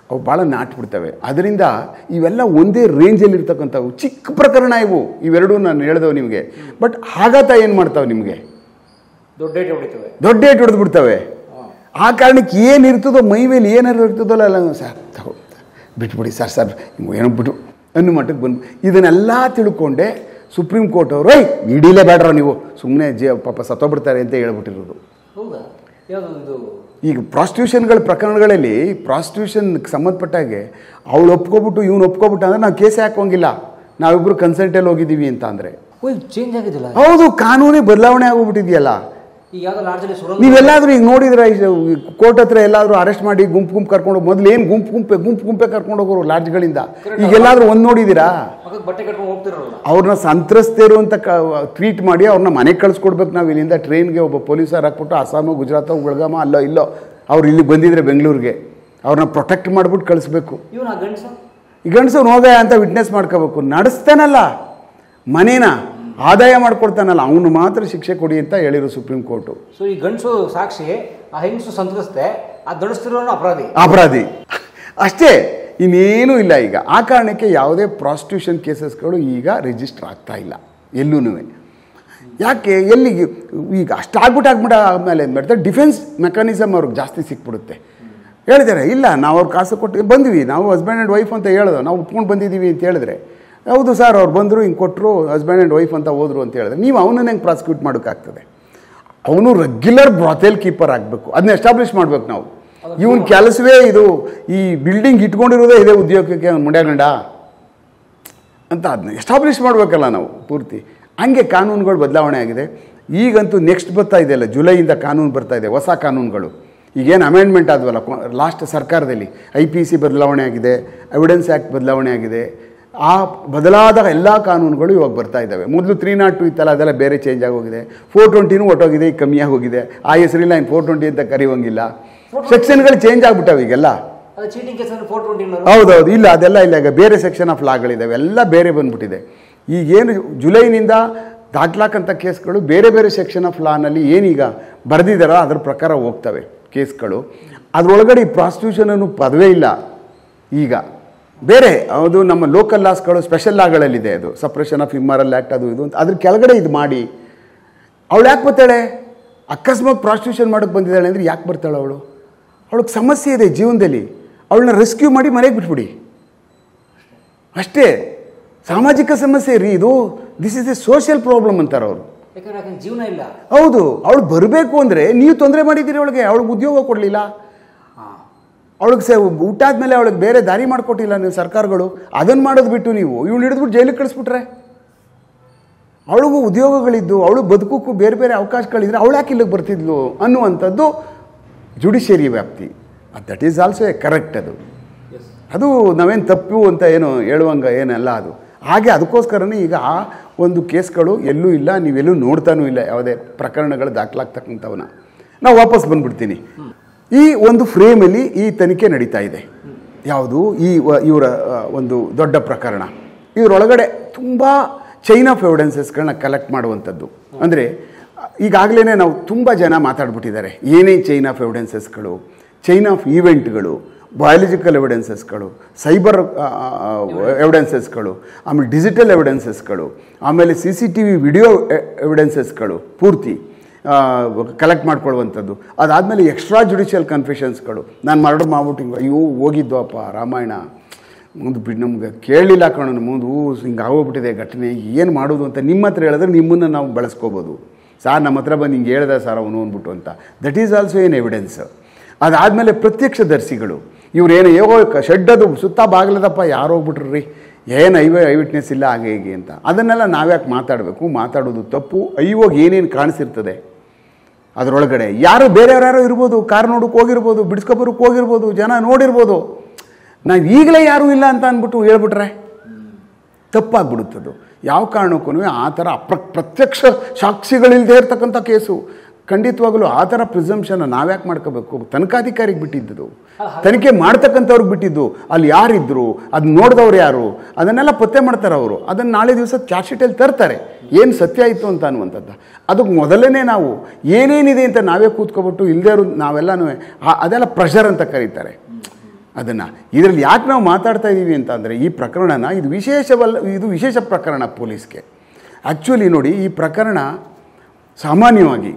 Speaker 1: ಅವು ಭಾಳ ನಾಟ್ಬಿಡ್ತವೆ. ಅದರಿಂದ ಇವೆಲ್ಲ ಒಂದೇ ರೇಂಜಲ್ಲಿರ್ತಕ್ಕಂಥವು ಚಿಕ್ಕ ಪ್ರಕರಣ ಇವೆರಡೂ ನಾನು ಹೇಳ್ದವು ನಿಮಗೆ. ಬಟ್ ಆಘಾತ ಏನು ಮಾಡ್ತಾವೆ ನಿಮಗೆ, ದೊಡ್ಡ ಏಟು ಹೊಡೆದು ಬಿಡ್ತವೆ. ಆ ಕಾರಣಕ್ಕೆ ಏನಿರ್ತದೋ ಮೈ ಮೇಲೆ ಏನಾರು ಇರ್ತದಲ್ಲ, ಅಲ್ಲ ಬಿಟ್ಬಿಡಿ ಸರ್ ಏನೋ ಬಿಟ್ಟು ಅನ್ನೋ ಮಟ್ಟಕ್ಕೆ ಬಂದು ಇದನ್ನೆಲ್ಲ ತಿಳ್ಕೊಂಡೆ ಸುಪ್ರೀಂ ಕೋರ್ಟ್ ಅವರು ಹಿಡೀಲೇ ಬೇಡ್ರ ನೀವು ಸುಮ್ಮನೆ ಪಾಪ ಸತ್ತೋಗ್ಬಿಡ್ತಾರೆ ಅಂತ ಹೇಳ್ಬಿಟ್ಟಿರೋದು.
Speaker 2: ಹೌದಾ? ಯಾವುದು ಇದು?
Speaker 1: ಈಗ ಪ್ರಾಸ್ಟಿಟ್ಯೂಷನ್ಗಳ ಪ್ರಕರಣಗಳಲ್ಲಿ ಪ್ರಾಸ್ಟಿಟ್ಯೂಷನ್ಗೆ ಸಂಬಂಧಪಟ್ಟಾಗೆ ಅವಳು ಒಪ್ಕೊಬಿಟ್ಟು ಇವನು ಒಪ್ಕೊಬಿಟ್ಟು ಅಂದರೆ ನಾವು ಕೇಸೇ ಹಾಕೋಂಗಿಲ್ಲ, ನಾವಿಬ್ಬರು ಕನ್ಸಲ್ಟಲ್ಲಿ ಹೋಗಿದ್ದೀವಿ ಅಂತ ಅಂದರೆ.
Speaker 2: ಚೇಂಜ್ ಆಗಿದಿಲ್ಲ?
Speaker 1: ಹೌದು, ಕಾನೂನೇ ಬದಲಾವಣೆ ಆಗೋಗ್ಬಿಟ್ಟಿದೆಯಲ್ಲ. ನೀವೆಲ್ಲಾದರೂ ಈಗ ನೋಡಿದ್ರೆ ಕೋರ್ಟ್ ಹತ್ರ ಎಲ್ಲಾದರೂ ಅರೆಸ್ಟ್ ಮಾಡಿ ಗುಂಪು ಕರ್ಕೊಂಡು ಮೊದಲು ಏನು ಗುಂಪೆ ಕರ್ಕೊಂಡು ಹೋಗೋರು ಲಾಡ್ಜ್ಗಳಿಂದ. ಈಗ ಎಲ್ಲಾದರೂ ಒಂದು ನೋಡಿದ್ದೀರಾ? ಅವ್ರನ್ನ ಸಂತ್ರಸ್ತರು ಅಂತ ಟ್ವೀಟ್ ಮಾಡಿ ಅವ್ರನ್ನ ಮನೆಗೆ ಕಳಿಸ್ಕೊಡ್ಬೇಕು. ನಾವು ಇಲ್ಲಿಂದ ಟ್ರೈನ್ಗೆ ಒಬ್ಬ ಪೊಲೀಸರು ಹಾಕ್ಬಿಟ್ಟು ಅಸ್ಸಾಮು, ಗುಜರಾತ್, ಬೆಳಗಾಮ ಇಲ್ಲೋ ಅವ್ರು ಇಲ್ಲಿ ಬಂದಿದ್ರೆ ಬೆಂಗಳೂರಿಗೆ ಅವ್ರನ್ನ ಪ್ರೊಟೆಕ್ಟ್ ಮಾಡಿಬಿಟ್ಟು ಕಳಿಸ್ಬೇಕು. ಈ ಗಂಡಸು ಹೋಗ ಅಂತ ವಿಟ್ನೆಸ್ ಮಾಡ್ಕೋಬೇಕು. ನಡೆಸ್ತಾನಲ್ಲ ಮನೇನ, ಆದಾಯ ಮಾಡ್ಕೊಡ್ತಾನಲ್ಲ, ಅವನು ಮಾತ್ರ ಶಿಕ್ಷೆ ಕೊಡಿ ಅಂತ ಹೇಳಿರು ಸುಪ್ರೀಂ ಕೋರ್ಟು.
Speaker 2: ಸೊ ಈ ಗಂಡಸು ಸಾಕ್ಷಿ, ಆ ಹೆಂಗಸು ಸಂತ್ರಸ್ತೆ, ಆ ದಡಿಸ್ತಿರೋನು
Speaker 1: ಅಪರಾಧಿ ಅಷ್ಟೇ, ಇನ್ನೇನೂ ಇಲ್ಲ. ಈಗ ಆ ಕಾರಣಕ್ಕೆ ಯಾವುದೇ ಪ್ರಾಸ್ಟಿಟ್ಯೂಷನ್ ಕೇಸಸ್ಗಳು ಈಗ ರಿಜಿಸ್ಟರ್ ಆಗ್ತಾ ಇಲ್ಲ ಎಲ್ಲೂ. ಯಾಕೆ ಎಲ್ಲಿಗೆ ಈಗ ಅಷ್ಟಾಗ್ಬಿಟ್ಟು ಆದಮೇಲೆ ಏನು ಮಾಡ್ತಾರೆ, ಡಿಫೆನ್ಸ್ ಮೆಕಾನಿಸಮ್ ಅವ್ರಿಗೆ ಜಾಸ್ತಿ ಸಿಕ್ಬಿಡುತ್ತೆ. ಹೇಳಿದ್ದಾರೆ ಇಲ್ಲ ನಾವು ಅವ್ರ ಕಾಸು ಕೊಟ್ಟು ಬಂದ್ವಿ, ನಾವು ಹಸ್ಬೆಂಡ್ ಆ್ಯಂಡ್ ವೈಫ್ ಅಂತ ಹೇಳಿದ್ರು, ನಾವು ಉಟ್ಕೊಂಡು ಬಂದಿದ್ದೀವಿ ಅಂತ ಹೇಳಿದ್ರೆ ಹೌದು ಸರ್ ಅವ್ರು ಬಂದರು ಹಿಂಗೆ ಕೊಟ್ಟರು ಹಸ್ಬೆಂಡ್ ಆ್ಯಂಡ್ ವೈಫ್ ಅಂತ ಹೋದ್ರು ಅಂತ ಹೇಳಿದ್ರೆ ನೀವು ಅವನನ್ನು ಹೆಂಗೆ ಪ್ರಾಸಿಕ್ಯೂಟ್ ಮಾಡೋಕ್ಕಾಗ್ತದೆ? ಅವನು ರೆಗ್ಯುಲರ್ ಬ್ರಾಥೆಲ್ ಕೀಪರ್ ಆಗಬೇಕು, ಅದನ್ನ ಎಸ್ಟಾಬ್ಲಿಷ್ ಮಾಡಬೇಕು ನಾವು. ಇವನ್ ಕೆಲಸವೇ ಇದು, ಈ ಬಿಲ್ಡಿಂಗ್ ಇಟ್ಕೊಂಡಿರೋದೇ ಇದೇ ಉದ್ಯೋಗಕ್ಕೆ ಮುಂಡ್ಯಾಗಂಡ ಅಂತ ಅದನ್ನ ಎಸ್ಟಾಬ್ಲಿಷ್ ಮಾಡಬೇಕಲ್ಲ ನಾವು ಪೂರ್ತಿ. ಹಂಗೆ ಕಾನೂನುಗಳು ಬದಲಾವಣೆ ಆಗಿದೆ. ಈಗಂತೂ ನೆಕ್ಸ್ಟ್ ಬರ್ತಾ ಇದೆಯಲ್ಲ, ಜುಲೈಯಿಂದ ಕಾನೂನು ಬರ್ತಾ ಇದೆ, ಹೊಸ ಕಾನೂನುಗಳು. ಈಗೇನು ಅಮೆಂಡ್ಮೆಂಟ್ ಆದವಲ್ಲ ಲಾಸ್ಟ್ ಸರ್ಕಾರದಲ್ಲಿ, IPC ಬದಲಾವಣೆ ಆಗಿದೆ, ಎವಿಡೆನ್ಸ್ ಆ್ಯಕ್ಟ್ ಬದಲಾವಣೆ ಆಗಿದೆ. ಆ ಬದಲಾದ ಎಲ್ಲ ಕಾನೂನುಗಳು ಇವಾಗ ಬರ್ತಾ ಇದ್ದಾವೆ. ಮೊದಲು 302 ಇತ್ತಲ್ಲ, ಅದೆಲ್ಲ ಬೇರೆ ಚೇಂಜ್ ಆಗೋಗಿದೆ. 420 ಒಟ್ಟೋಗಿದೆ, ಈಗ ಕಮ್ಮಿಯಾಗಿ ಹೋಗಿದೆ. ಆ ಹೆಸರಿಲ್ಲ, ಇನ್ನು 420 ಅಂತ ಕರೆಯುವಂಗಿಲ್ಲ. ಸೆಕ್ಷನ್ಗಳು ಚೇಂಜ್ ಆಗ್ಬಿಟ್ಟವೆ ಈಗೆಲ್ಲ. ಹೌದೌದು, ಇಲ್ಲ ಅದೆಲ್ಲ ಇಲ್ಲ, ಈಗ ಬೇರೆ ಸೆಕ್ಷನ್ ಆಫ್ ಲಾಗಳಿದ್ದಾವೆ, ಎಲ್ಲ ಬೇರೆ ಬಂದ್ಬಿಟ್ಟಿದೆ. ಈಗೇನು ಜುಲೈನಿಂದ ದಾಖಲಾಕಂಥ ಕೇಸ್ಗಳು ಬೇರೆ ಬೇರೆ ಸೆಕ್ಷನ್ ಆಫ್ ಲಾನಲ್ಲಿ ಏನೀಗ ಬರೆದಿದ್ದಾರ ಅದ್ರ ಪ್ರಕಾರ ಹೋಗ್ತವೆ ಕೇಸ್ಗಳು. ಅದರೊಳಗಡೆ ಈ ಪ್ರಾಸ್ಟಿಟ್ಯೂಷನ್ ಅನ್ನೋ ಪದವೇ ಇಲ್ಲ ಈಗ. ಬೇರೆ ಅದು ನಮ್ಮ ಲೋಕಲ್ ಲಾಸ್ಗಳು, ಸ್ಪೆಷಲ್ ಲಾಗಳಲ್ಲಿದೆ, ಅದು ಸಪ್ರೆಷನ್ ಆಫ್ ಇಮ್ಮಾರಲ್ ಆ್ಯಕ್ಟ್ ಅದು ಇದು ಅಂತ. ಅದ್ರ ಕೆಳಗಡೆ ಇದು ಮಾಡಿ ಅವಳು ಯಾಕೆ ಬರ್ತಾಳೆ? ಅಕಸ್ಮಾತ್ ಪ್ರಾಸ್ಟಿಟ್ಯೂಷನ್ ಮಾಡೋಕ್ಕೆ ಬಂದಿದ್ದಾಳೆ ಅಂದರೆ ಯಾಕೆ ಬರ್ತಾಳೆ ಅವಳು? ಅವಳಿಗೆ ಸಮಸ್ಯೆ ಇದೆ ಜೀವನದಲ್ಲಿ, ಅವಳನ್ನ ರೆಸ್ಕ್ಯೂ ಮಾಡಿ ಮನೆಗೆ ಬಿಟ್ಬಿಡಿ ಅಷ್ಟೇ. ಸಾಮಾಜಿಕ ಸಮಸ್ಯೆ ರೀ ಇದು, this is A social problem ಅಂತಾರೆ ಅವರು.
Speaker 2: ಜೀವನ ಇಲ್ಲ.
Speaker 1: ಹೌದು, ಅವಳು ಬರಬೇಕು ಅಂದರೆ ನೀವು ತೊಂದರೆ ಮಾಡಿದ್ದೀರಿ ಅವಳಿಗೆ, ಅವಳಿಗೆ ಉದ್ಯೋಗ ಕೊಡಲಿಲ್ಲ, ಅವಳಿಗೆ ಊಟ ಆದಮೇಲೆ ಅವಳಿಗೆ ಬೇರೆ ದಾರಿ ಮಾಡಿಕೊಟ್ಟಿಲ್ಲ ನೀವು ಸರ್ಕಾರಗಳು. ಅದನ್ನು ಮಾಡೋದು ಬಿಟ್ಟು ನೀವು ಇವಳು ಹಿಡಿದ್ಬಿಟ್ಟು ಜೈಲಿಗೆ ಕಳಿಸ್ಬಿಟ್ರೆ, ಅವಳಿಗೂ ಉದ್ಯೋಗಗಳಿದ್ದು ಅವಳು ಬದುಕೋಕ್ಕೂ ಬೇರೆ ಬೇರೆ ಅವಕಾಶಗಳಿದ್ರೆ ಅವಳು ಯಾಕೆ ಇಲ್ಲಿಗೆ ಬರ್ತಿದ್ಲು ಅನ್ನುವಂಥದ್ದು ಜುಡಿಷಿಯರಿ ವ್ಯಾಪ್ತಿ. That is also A correct. ಅದು ನಾವೇನು ತಪ್ಪು ಅಂತ ಏನು ಹೇಳುವಂಗೆ ಏನಲ್ಲ ಅದು. ಹಾಗೆ ಅದಕ್ಕೋಸ್ಕರನೇ ಈಗ ಆ ಒಂದು ಕೇಸ್ಗಳು ಎಲ್ಲೂ ಇಲ್ಲ, ನೀವೆಲ್ಲೂ ನೋಡ್ತಾನೂ ಇಲ್ಲ ಯಾವುದೇ ಪ್ರಕರಣಗಳು ದಾಖಲಾಗ್ತಕ್ಕಂಥವನ್ನ. ನಾವು ವಾಪಸ್ ಬಂದುಬಿಡ್ತೀನಿ. ಈ ಒಂದು ಫ್ರೇಮಲ್ಲಿ ಈ ತನಿಖೆ ನಡೀತಾ ಇದೆ. ಯಾವುದು ಇವರ ಒಂದು ದೊಡ್ಡ ಪ್ರಕರಣ. ಇವರೊಳಗಡೆ ತುಂಬ ಚೈನ್ ಆಫ್ ಎವಿಡೆನ್ಸಸ್ಗಳನ್ನ ಕಲೆಕ್ಟ್ ಮಾಡುವಂಥದ್ದು. ಅಂದರೆ ಈಗಾಗಲೇ ನಾವು ತುಂಬ ಜನ ಮಾತಾಡ್ಬಿಟ್ಟಿದ್ದಾರೆ ಏನೇ ಚೈನ್ ಆಫ್ ಎವಿಡೆನ್ಸಸ್ಗಳು, ಚೈನ್ ಆಫ್ ಈವೆಂಟ್ಗಳು, ಬಯಾಲಜಿಕಲ್ ಎವಿಡೆನ್ಸಸ್ಗಳು, ಸೈಬರ್ ಎವಿಡೆನ್ಸಸ್ಗಳು, ಆಮೇಲೆ ಡಿಜಿಟಲ್ ಎವಿಡೆನ್ಸಸ್ಗಳು, ಆಮೇಲೆ CCTV ವಿಡಿಯೋ ಎವಿಡೆನ್ಸಸ್ಗಳು ಪೂರ್ತಿ ಕಲೆಕ್ಟ್ ಮಾಡ್ಕೊಳ್ಳುವಂಥದ್ದು. ಅದಾದಮೇಲೆ ಎಕ್ಸ್ಟ್ರಾ ಜುಡಿಷಿಯಲ್ ಕನ್ಫೆಷನ್ಸ್ಗಳು. ನಾನು ಮರ್ಡರ್ ಮಾಡ್ಬಿಟ್ಟು ಹಿಂಗೆ ಅಯ್ಯೋ ಹೋಗಿದ್ವಪ್ಪ ರಾಮಾಯಣ ಮುಂದೆ ಬಿಟ್ಟು ನಮ್ಗೆ ಕೇಳಲಿಲ್ಲ ಕಣೋ, ಮುಂದೆ ಹಿಂಗೆ ಆಗೋಗ್ಬಿಟ್ಟಿದೆ ಘಟನೆ, ಏನು ಮಾಡೋದು ಅಂತ ನಿಮ್ಮ ಹತ್ರ ಹೇಳಿದ್ರೆ ನಿಮ್ಮನ್ನು ನಾವು ಬಳಸ್ಕೋಬೋದು. ಸಾರ್ ನಮ್ಮ ಹತ್ರ ಬಂದು ಹಿಂಗೆ ಹೇಳ್ದೆ ಸರ್ ಅವನು ಅಂದ್ಬಿಟ್ಟು ಅಂತ. ದಟ್ ಈಸ್ ಆಲ್ಸೋ ಏನು ಎವಿಡೆನ್ಸ್. ಅದಾದಮೇಲೆ ಪ್ರತ್ಯಕ್ಷದರ್ಶಿಗಳು, ಇವರೇನು ಶೆಡ್ಡದು ಸುತ್ತ ಬಾಗಿಲದಪ್ಪ ಯಾರು ಹೋಗ್ಬಿಟ್ರಿ, ಏನು ಐ ವಿಟ್ನೆಸ್ ಇಲ್ಲ ಹಾಗೆ ಹೀಗೆ ಅಂತ. ಅದನ್ನೆಲ್ಲ ನಾವ್ಯಾಕೆ ಮಾತಾಡಬೇಕು? ಮಾತಾಡೋದು ತಪ್ಪು. ಐವಾಗ ಏನೇನು ಕಾಣಿಸಿರ್ತದೆ ಅದರೊಳಗಡೆ, ಯಾರು ಬೇರೆಯವ್ರು ಇರ್ಬೋದು, ಕಾರ್ ನೋಡೋಕೆ ಹೋಗಿರ್ಬೋದು, ಬಿಡಿಸ್ಕೊಬರೋಕೆ ಹೋಗಿರ್ಬೋದು, ಜನ ನೋಡಿರ್ಬೋದು. ನಾವು ಈಗಲೇ ಯಾರೂ ಇಲ್ಲ ಅಂತ ಅಂದ್ಬಿಟ್ಟು ಹೇಳ್ಬಿಟ್ರೆ ತಪ್ಪಾಗ್ಬಿಡುತ್ತದು. ಯಾವ ಕಾರಣಕ್ಕೂ ಆ ಥರ ಪ್ರತ್ಯಕ್ಷ ಸಾಕ್ಷಿಗಳಿಲ್ಲದೆ ಇರ್ತಕ್ಕಂಥ ಕೇಸು ಖಂಡಿತವಾಗಲೂ ಆ ಥರ ಪ್ರಿಸಂಪ್ಷನ್ನ ನಾವ್ಯಾಕೆ ಮಾಡ್ಕೋಬೇಕು? ತನಿಖಾಧಿಕಾರಿಗೆ ಬಿಟ್ಟಿದ್ದು, ತನಿಖೆ ಮಾಡ್ತಕ್ಕಂಥವ್ರಿಗೆ ಬಿಟ್ಟಿದ್ದು. ಅಲ್ಲಿ ಯಾರಿದ್ರು, ಅದನ್ನ ನೋಡಿದವ್ರು ಯಾರು, ಅದನ್ನೆಲ್ಲ ಪತ್ತೆ ಮಾಡ್ತಾರೆ ಅವರು. ಅದನ್ನು ನಾಳೆ ದಿವಸ ಚಾರ್ಜ್ ಶೀಟಲ್ಲಿ ತರ್ತಾರೆ ಏನು ಸತ್ಯ ಇತ್ತು ಅಂತ ಅನ್ನುವಂಥದ್ದು. ಅದಕ್ಕೆ ಮೊದಲನೇ ನಾವು ಏನೇನಿದೆ ಅಂತ ನಾವೇ ಕೂತ್ಕೊಬಿಟ್ಟು ಇಲ್ಲದೇ ಇರೋ ನಾವೆಲ್ಲನೂ ಅದೆಲ್ಲ ಪ್ರೆಷರ್ ಅಂತ ಕರೀತಾರೆ ಅದನ್ನು. ಇದರಲ್ಲಿ ಯಾಕೆ ನಾವು ಮಾತಾಡ್ತಾ ಇದ್ದೀವಿ ಅಂತ ಅಂದರೆ, ಈ ಪ್ರಕರಣನ ಇದು ವಿಶೇಷ ಪ್ರಕರಣ ಪೊಲೀಸ್ಗೆ. ಆ್ಯಕ್ಚುಲಿ ನೋಡಿ, ಈ ಪ್ರಕರಣ ಸಾಮಾನ್ಯವಾಗಿ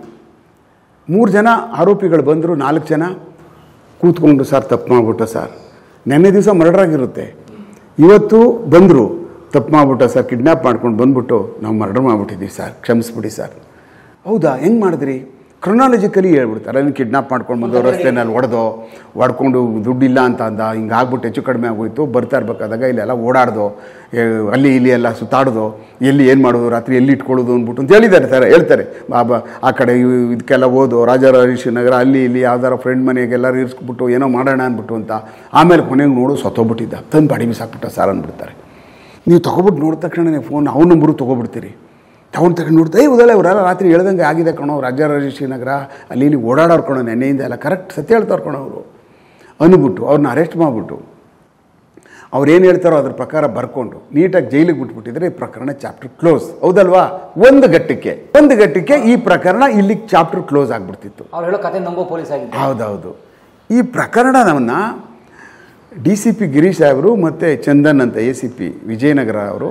Speaker 1: 3 ಜನ ಆರೋಪಿಗಳು ಬಂದರು, 4 ಜನ ಕೂತ್ಕೊಂಡು ಸರ್ ತಪ್ಪು ಮಾಡಿಬಿಟ್ಟು ಸರ್ ನೆನ್ನೆ ದಿವಸ ಮರ್ಡರ್ ಆಗಿರುತ್ತೆ, ಇವತ್ತು ಬಂದರು ತಪ್ಪು ಮಾಡ್ಬಿಟ್ಟು ಸರ್ ಕಿಡ್ನ್ಯಾಪ್ ಮಾಡ್ಕೊಂಡು ಬಂದ್ಬಿಟ್ಟು ನಾವು ಮರ್ಡರ್ ಮಾಡಿಬಿಟ್ಟಿದ್ದೀವಿ ಸರ್, ಕ್ಷಮಿಸ್ಬಿಡಿ ಸರ್. ಹೌದಾ, ಹೆಂಗೆ ಮಾಡಿದ್ರಿ? ಕ್ರೊನಾಲಜಿಕಲಿ ಹೇಳ್ಬಿಡ್ತಾರೆ. ಅಲ್ಲಿ ಕಿಡ್ನಾಪ್ ಮಾಡ್ಕೊಂಡು ಬಂದು ರಸ್ತೆನಲ್ಲಿ ಹೊಡ್ಕೊಂಡು ದುಡ್ಡಿಲ್ಲ ಅಂತ ಅಂದ, ಹಿಂಗೆ ಆಗ್ಬಿಟ್ಟು ಹೆಚ್ಚು ಕಡಿಮೆ ಆಗೋಯ್ತು. ಬರ್ತಾ ಇರ್ಬೇಕಾದಾಗ ಇಲ್ಲೆಲ್ಲ ಓಡಾಡ್ದು, ಅಲ್ಲಿ ಇಲ್ಲಿ ಎಲ್ಲ ಸುತ್ತಾಡ್ದು, ಎಲ್ಲಿ ಏನು ಮಾಡೋದು, ರಾತ್ರಿ ಎಲ್ಲಿ ಇಟ್ಕೊಳ್ಳೋದು ಅಂದ್ಬಿಟ್ಟು ಅಂತ ಹೇಳ್ತಾರೆ. ಆ ಕಡೆ ಇದಕ್ಕೆಲ್ಲ ಓದು ರಾಜರಾಜೇಶ್ವರಿ ನಗರ ಅಲ್ಲಿ ಇಲ್ಲಿ ಯಾವ್ದಾರ ಫ್ರೆಂಡ್ ಮನೆಗೆಲ್ಲರೂ ಇರಿಸ್ಬಿಟ್ಟು ಏನೋ ಮಾಡೋಣ ಅಂದ್ಬಿಟ್ಟು ಅಂತ. ಆಮೇಲೆ ಕೊನೆಗೆ ನೋಡು ಸತ್ತೋಗ್ಬಿಟ್ಟಿದ್ದ, ತಂದು ಬಾಡಿ ಬಿಸಾಕ್ಬಿಟ್ಟ ಸಾರ್ ಅಂದ್ಬಿಡ್ತಾರೆ. ನೀವು ತೊಗೊಬಿಟ್ಟು ನೋಡಿದ ತಕ್ಷಣ ಫೋನ್ ಅವ್ನ ನಂಬರು ತೊಗೊಬಿಡ್ತೀರಿ. ತಗೊಂಡು ನೋಡ್ತಾ ಹೋದಲ್ಲ ಇವರೆಲ್ಲ ರಾತ್ರಿ ಹೇಳ್ದಂಗೆ ಆಗಿದೆ ಕಣೋ, ರಾಜರಾಜೇಶ್ವರಿ ನಗರ ಅಲ್ಲಿ ಇಲ್ಲಿ ಓಡಾಡೋರು ಕಣೋ, ನೆನ್ನೆಯಿಂದ ಎಲ್ಲ ಕರೆಕ್ಟ್ ಸತ್ಯ ಹೇಳ್ತಾರೆ ಕಣೋ ಅವರು ಅಂದ್ಬಿಟ್ಟು ಅವ್ರನ್ನ ಅರೆಸ್ಟ್ ಮಾಡಿಬಿಟ್ಟು ಅವ್ರು ಏನು ಹೇಳ್ತಾರೋ ಅದ್ರ ಪ್ರಕಾರ ಬರ್ಕೊಂಡು ನೀಟಾಗಿ ಜೈಲಿಗೆ ಬಿಟ್ಬಿಟ್ಟಿದ್ರೆ ಈ ಪ್ರಕರಣ ಚಾಪ್ಟರ್ ಕ್ಲೋಸ್. ಹೌದಲ್ವಾ? ಒಂದು ಗಟ್ಟಕ್ಕೆ ಈ ಪ್ರಕರಣ ಇಲ್ಲಿಗೆ ಚಾಪ್ಟರ್ ಕ್ಲೋಸ್ ಆಗಿಬಿಡ್ತಿತ್ತು.
Speaker 2: ಅವ್ರು ಹೇಳೋ ಕತೆ ನಂಬೋ ಪೊಲೀಸ್ ಆಗಿದೆ.
Speaker 1: ಹೌದೌದು. ಈ ಪ್ರಕರಣವನ್ನು DCP ಗಿರೀಶ್ ಸಾಹೇಬರು ಮತ್ತು ಚಂದನ್ ಅಂತ ACP ವಿಜಯನಗರ ಅವರು